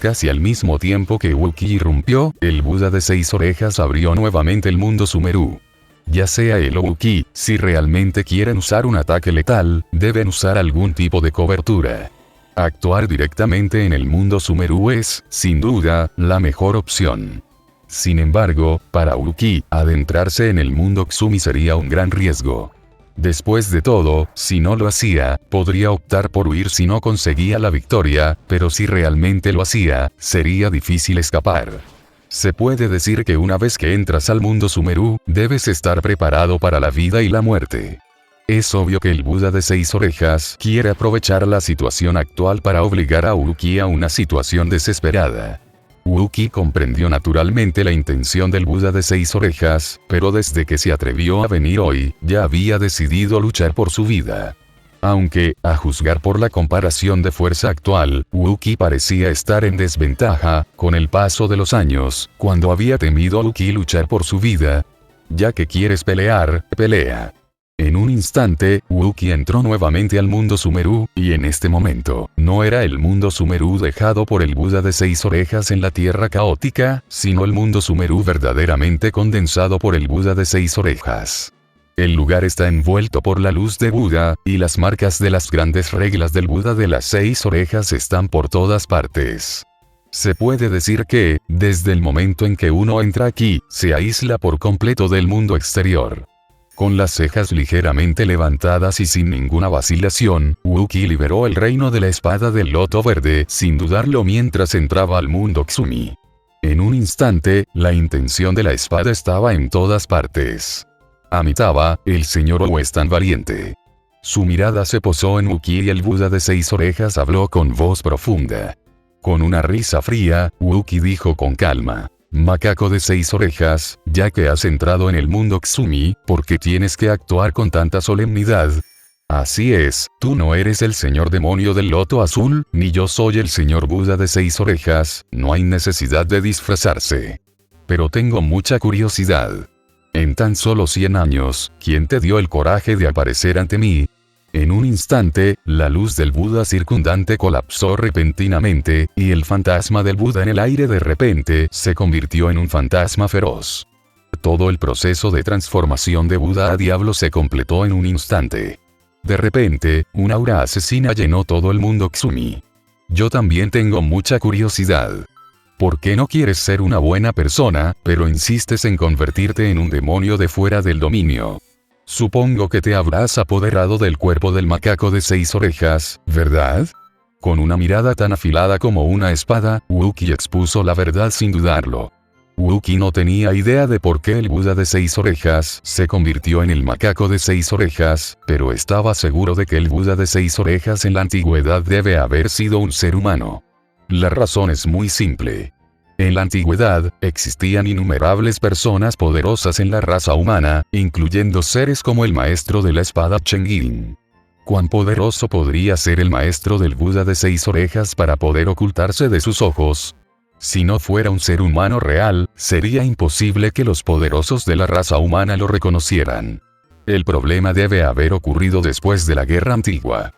Casi al mismo tiempo que Wookiee irrumpió, el Buda de 6 orejas abrió nuevamente el mundo Sumeru. Ya sea él o Wookiee, si realmente quieren usar un ataque letal, deben usar algún tipo de cobertura. Actuar directamente en el mundo Sumeru es, sin duda, la mejor opción. Sin embargo, para Wookiee, adentrarse en el mundo Xumi sería un gran riesgo. Después de todo, si no lo hacía, podría optar por huir si no conseguía la victoria, pero si realmente lo hacía, sería difícil escapar. Se puede decir que una vez que entras al mundo Sumeru, debes estar preparado para la vida y la muerte. Es obvio que el Buda de 6 orejas quiere aprovechar la situación actual para obligar a Wookiee a una situación desesperada. Wookiee comprendió naturalmente la intención del Buda de 6 orejas, pero desde que se atrevió a venir hoy, ya había decidido luchar por su vida. Aunque, a juzgar por la comparación de fuerza actual, Wookiee parecía estar en desventaja, con el paso de los años, cuando había temido a Wookiee luchar por su vida. Ya que quieres pelear, pelea. En un instante, Wookiee entró nuevamente al mundo Sumeru, y en este momento, no era el mundo Sumeru dejado por el Buda de 6 orejas en la tierra caótica, sino el mundo Sumeru verdaderamente condensado por el Buda de 6 orejas. El lugar está envuelto por la luz de Buda, y las marcas de las grandes reglas del Buda de las 6 orejas están por todas partes. Se puede decir que, desde el momento en que uno entra aquí, se aísla por completo del mundo exterior. Con las cejas ligeramente levantadas y sin ninguna vacilación, Wookiee liberó el reino de la espada del loto verde, sin dudarlo mientras entraba al mundo Xumi. En un instante, la intención de la espada estaba en todas partes. Amitabha, el señor O es tan valiente. Su mirada se posó en Wookiee y el Buda de 6 orejas habló con voz profunda. Con una risa fría, Wookiee dijo con calma. Macaco de 6 orejas, ya que has entrado en el mundo Xumi, ¿por qué tienes que actuar con tanta solemnidad? Así es, tú no eres el señor demonio del loto azul, ni yo soy el señor Buda de 6 orejas, no hay necesidad de disfrazarse. Pero tengo mucha curiosidad. En tan solo 100 años, ¿quién te dio el coraje de aparecer ante mí? En un instante, la luz del Buda circundante colapsó repentinamente, y el fantasma del Buda en el aire de repente se convirtió en un fantasma feroz. Todo el proceso de transformación de Buda a diablo se completó en un instante. De repente, una aura asesina llenó todo el mundo Xumi. Yo también tengo mucha curiosidad. ¿Por qué no quieres ser una buena persona, pero insistes en convertirte en un demonio de fuera del dominio? Supongo que te habrás apoderado del cuerpo del macaco de 6 orejas, ¿verdad? Con una mirada tan afilada como una espada, Wookiee expuso la verdad sin dudarlo. Wookiee no tenía idea de por qué el Buda de 6 orejas se convirtió en el macaco de 6 orejas, pero estaba seguro de que el Buda de 6 orejas en la antigüedad debe haber sido un ser humano. La razón es muy simple. En la antigüedad, existían innumerables personas poderosas en la raza humana, incluyendo seres como el maestro de la espada Chengin. ¿Cuán poderoso podría ser el maestro del Buda de 6 orejas para poder ocultarse de sus ojos? Si no fuera un ser humano real, sería imposible que los poderosos de la raza humana lo reconocieran. El problema debe haber ocurrido después de la Guerra Antigua.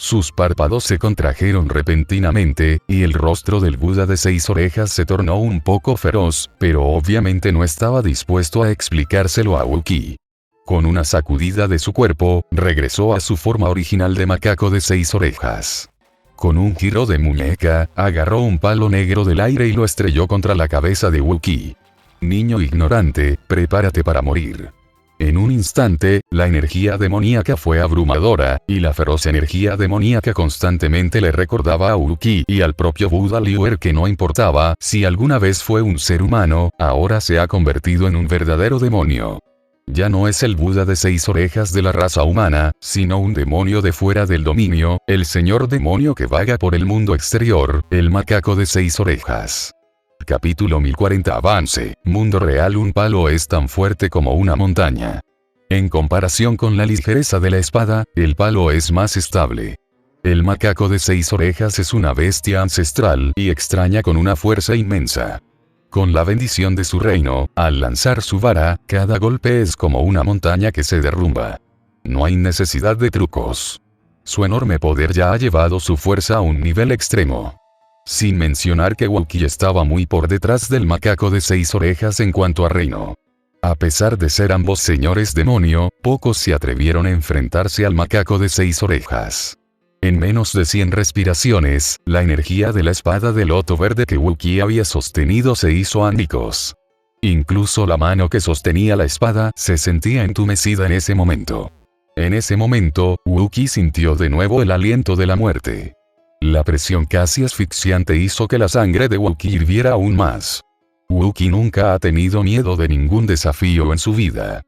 Sus párpados se contrajeron repentinamente, y el rostro del Buda de 6 orejas se tornó un poco feroz, pero obviamente no estaba dispuesto a explicárselo a Wookiee. Con una sacudida de su cuerpo, regresó a su forma original de macaco de 6 orejas. Con un giro de muñeca, agarró un palo negro del aire y lo estrelló contra la cabeza de Wookiee. Niño ignorante, prepárate para morir. En un instante, la energía demoníaca fue abrumadora, y la feroz energía demoníaca constantemente le recordaba a Wookiee y al propio Buda Liuer que no importaba si alguna vez fue un ser humano, ahora se ha convertido en un verdadero demonio. Ya no es el Buda de 6 orejas de la raza humana, sino un demonio de fuera del dominio, el señor demonio que vaga por el mundo exterior, el macaco de 6 orejas. Capítulo 1040 Avance, mundo real. Un palo es tan fuerte como una montaña. En comparación con la ligereza de la espada, el palo es más estable. El macaco de 6 orejas es una bestia ancestral y extraña con una fuerza inmensa. Con la bendición de su reino, al lanzar su vara, cada golpe es como una montaña que se derrumba. No hay necesidad de trucos. Su enorme poder ya ha llevado su fuerza a un nivel extremo. Sin mencionar que Wookiee estaba muy por detrás del macaco de 6 orejas en cuanto a reino. A pesar de ser ambos señores demonio, pocos se atrevieron a enfrentarse al macaco de 6 orejas. En menos de 100 respiraciones, la energía de la espada de loto verde que Wookiee había sostenido se hizo añicos. Incluso la mano que sostenía la espada se sentía entumecida en ese momento. En ese momento, Wookiee sintió de nuevo el aliento de la muerte. La presión casi asfixiante hizo que la sangre de Wookiee hirviera aún más. Wookiee nunca ha tenido miedo de ningún desafío en su vida.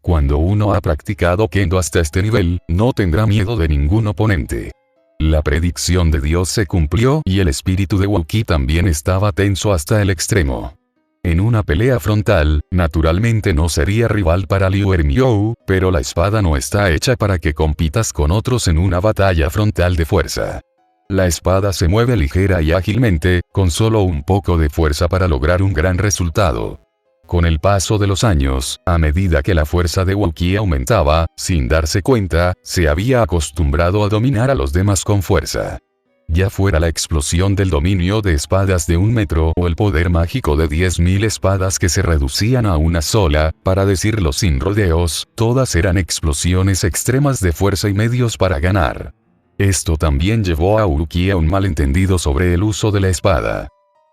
Cuando uno ha practicado Kendo hasta este nivel, no tendrá miedo de ningún oponente. La predicción de Dios se cumplió y el espíritu de Wookiee también estaba tenso hasta el extremo. En una pelea frontal, naturalmente no sería rival para Liu Ermiou, pero la espada no está hecha para que compitas con otros en una batalla frontal de fuerza. La espada se mueve ligera y ágilmente, con solo un poco de fuerza para lograr un gran resultado. Con el paso de los años, a medida que la fuerza de Wookiee aumentaba, sin darse cuenta, se había acostumbrado a dominar a los demás con fuerza. Ya fuera la explosión del dominio de espadas de 1 metro o el poder mágico de 10.000 espadas que se reducían a una sola, para decirlo sin rodeos, todas eran explosiones extremas de fuerza y medios para ganar. Esto también llevó a Wookiee a un malentendido sobre el uso de la espada.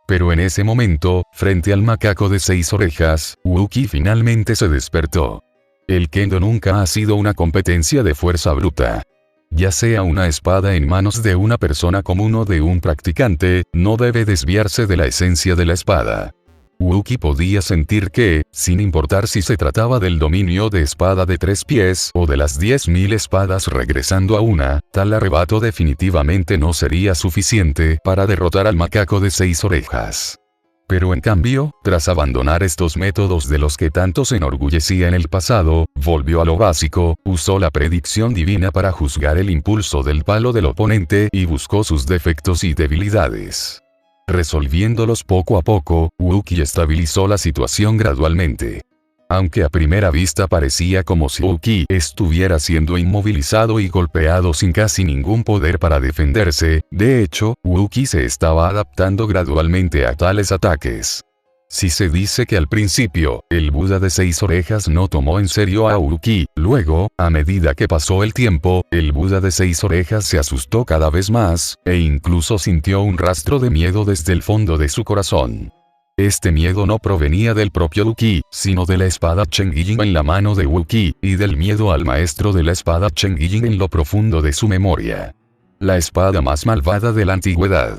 Pero en ese momento, frente al macaco de 6 orejas, Wookiee finalmente se despertó. El Kendo nunca ha sido una competencia de fuerza bruta. Ya sea una espada en manos de una persona común o de un practicante, no debe desviarse de la esencia de la espada. Wookiee podía sentir que, sin importar si se trataba del dominio de espada de 3 pies o de las 10.000 espadas regresando a una, tal arrebato definitivamente no sería suficiente para derrotar al macaco de 6 orejas. Pero en cambio, tras abandonar estos métodos de los que tanto se enorgullecía en el pasado, volvió a lo básico, usó la predicción divina para juzgar el impulso del palo del oponente y buscó sus defectos y debilidades. Resolviéndolos poco a poco, Wookiee estabilizó la situación gradualmente. Aunque a primera vista parecía como si Wookiee estuviera siendo inmovilizado y golpeado sin casi ningún poder para defenderse, de hecho, Wookiee se estaba adaptando gradualmente a tales ataques. Si se dice que al principio, el Buda de 6 orejas no tomó en serio a Wookiee, luego, a medida que pasó el tiempo, el Buda de 6 orejas se asustó cada vez más, e incluso sintió un rastro de miedo desde el fondo de su corazón. Este miedo no provenía del propio Wookiee, sino de la espada Cheng-Yijing en la mano de Wookiee, y del miedo al maestro de la espada Cheng-Yijing en lo profundo de su memoria. La espada más malvada de la antigüedad.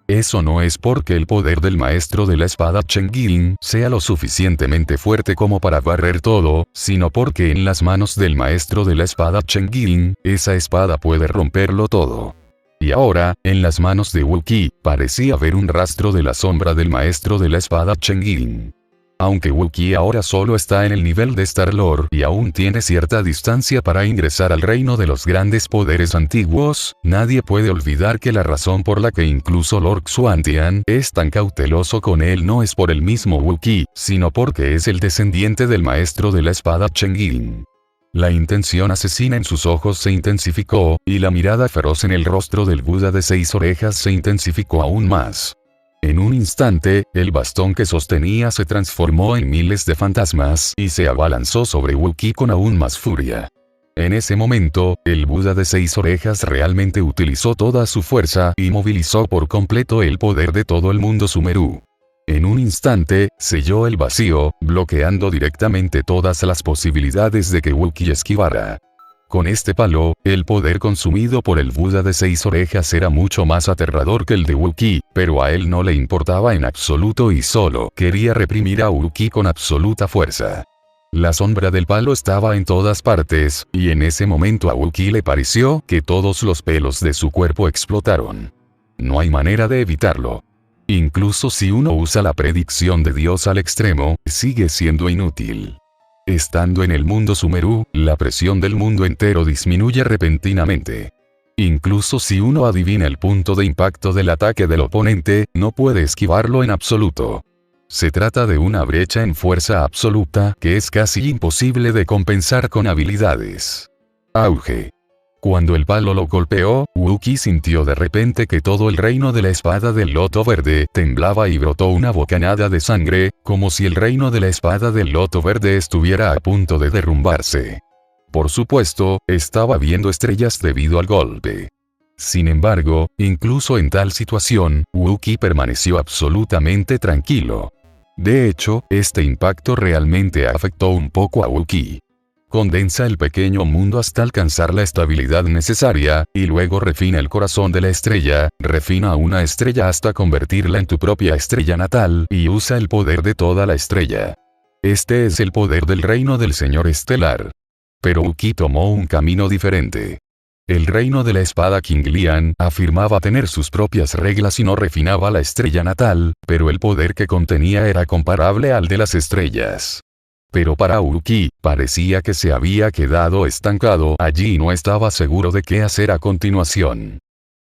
Eso no es porque el poder del maestro de la espada Cheng-Yijing sea lo suficientemente fuerte como para barrer todo, sino porque en las manos del maestro de la espada Cheng-Yijing, esa espada puede romperlo todo. Y ahora, en las manos de Wookiee, parecía ver un rastro de la sombra del maestro de la espada Cheng-Yijing. Aunque Wookiee ahora solo está en el nivel de Star-Lord y aún tiene cierta distancia para ingresar al reino de los grandes poderes antiguos, nadie puede olvidar que la razón por la que incluso Lord Xuantian es tan cauteloso con él no es por el mismo Wookiee, sino porque es el descendiente del maestro de la espada Cheng-Yijing. La intención asesina en sus ojos se intensificó, y la mirada feroz en el rostro del Buda de 6 orejas se intensificó aún más. En un instante, el bastón que sostenía se transformó en miles de fantasmas y se abalanzó sobre Wookiee con aún más furia. En ese momento, el Buda de 6 orejas realmente utilizó toda su fuerza y movilizó por completo el poder de todo el mundo Sumeru. En un instante, selló el vacío, bloqueando directamente todas las posibilidades de que Wookiee esquivara. Con este palo, el poder consumido por el Buda de 6 orejas era mucho más aterrador que el de Wookiee, pero a él no le importaba en absoluto y solo quería reprimir a Wookiee con absoluta fuerza. La sombra del palo estaba en todas partes, y en ese momento a Wookiee le pareció que todos los pelos de su cuerpo explotaron. No hay manera de evitarlo. Incluso si uno usa la predicción de Dios al extremo, sigue siendo inútil. Estando en el mundo Sumeru, la presión del mundo entero disminuye repentinamente. Incluso si uno adivina el punto de impacto del ataque del oponente, no puede esquivarlo en absoluto. Se trata de una brecha en fuerza absoluta que es casi imposible de compensar con habilidades. Auge. Cuando el palo lo golpeó, Wookiee sintió de repente que todo el reino de la espada del loto verde temblaba y brotó una bocanada de sangre, como si el reino de la espada del loto verde estuviera a punto de derrumbarse. Por supuesto, estaba viendo estrellas debido al golpe. Sin embargo, incluso en tal situación, Wookiee permaneció absolutamente tranquilo. De hecho, este impacto realmente afectó un poco a Wookiee. Condensa el pequeño mundo hasta alcanzar la estabilidad necesaria, y luego refina el corazón de la estrella, refina una estrella hasta convertirla en tu propia estrella natal, y usa el poder de toda la estrella. Este es el poder del reino del Señor Estelar. Pero Wookiee tomó un camino diferente. El reino de la espada Qingliang afirmaba tener sus propias reglas y no refinaba la estrella natal, pero el poder que contenía era comparable al de las estrellas. Pero para Wookiee, parecía que se había quedado estancado allí y no estaba seguro de qué hacer a continuación.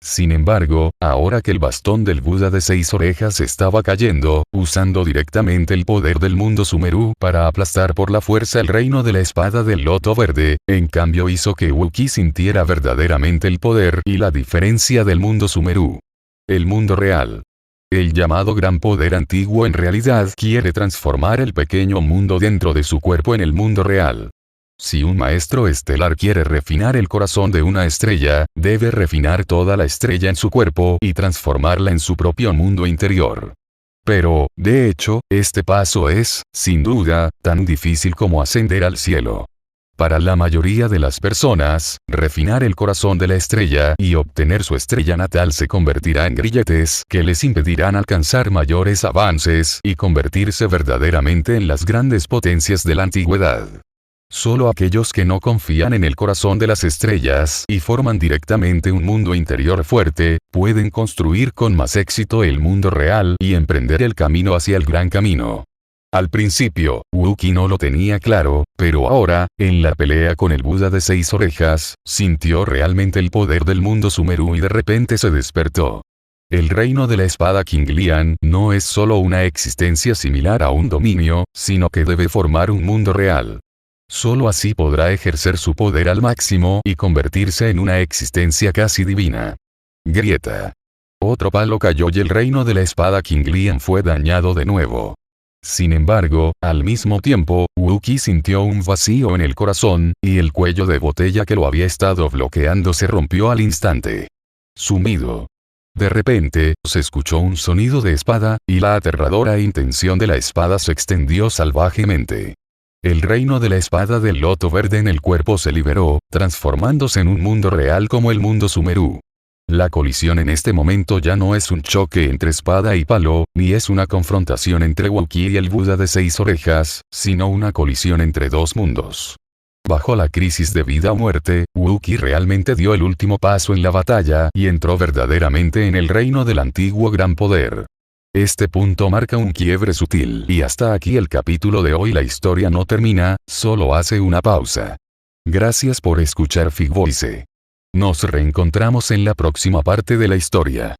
Sin embargo, ahora que el bastón del Buda de 6 orejas estaba cayendo, usando directamente el poder del mundo Sumeru para aplastar por la fuerza el reino de la espada del loto verde, en cambio hizo que Wookiee sintiera verdaderamente el poder y la diferencia del mundo Sumeru. El mundo real. El llamado gran poder antiguo en realidad quiere transformar el pequeño mundo dentro de su cuerpo en el mundo real. Si un maestro estelar quiere refinar el corazón de una estrella, debe refinar toda la estrella en su cuerpo y transformarla en su propio mundo interior. Pero, de hecho, este paso es, sin duda, tan difícil como ascender al cielo. Para la mayoría de las personas, refinar el corazón de la estrella y obtener su estrella natal se convertirá en grilletes que les impedirán alcanzar mayores avances y convertirse verdaderamente en las grandes potencias de la antigüedad. Solo aquellos que no confían en el corazón de las estrellas y forman directamente un mundo interior fuerte, pueden construir con más éxito el mundo real y emprender el camino hacia el gran camino. Al principio, Wookiee no lo tenía claro, pero ahora, en la pelea con el Buda de 6 orejas, sintió realmente el poder del mundo Sumeru y de repente se despertó. El reino de la espada Qingliang no es solo una existencia similar a un dominio, sino que debe formar un mundo real. Solo así podrá ejercer su poder al máximo y convertirse en una existencia casi divina. Grieta. Otro palo cayó y el reino de la espada Qingliang fue dañado de nuevo. Sin embargo, al mismo tiempo, Wookiee sintió un vacío en el corazón, y el cuello de botella que lo había estado bloqueando se rompió al instante. Sumido. De repente, se escuchó un sonido de espada, y la aterradora intención de la espada se extendió salvajemente. El reino de la espada del loto verde en el cuerpo se liberó, transformándose en un mundo real como el mundo Sumeru. La colisión en este momento ya no es un choque entre espada y palo, ni es una confrontación entre Wookiee y el Buda de 6 orejas, sino una colisión entre dos mundos. Bajo la crisis de vida o muerte, Wookiee realmente dio el último paso en la batalla y entró verdaderamente en el reino del antiguo gran poder. Este punto marca un quiebre sutil y hasta aquí el capítulo de hoy. La historia no termina, solo hace una pausa. Gracias por escuchar Fig Voice. Nos reencontramos en la próxima parte de la historia.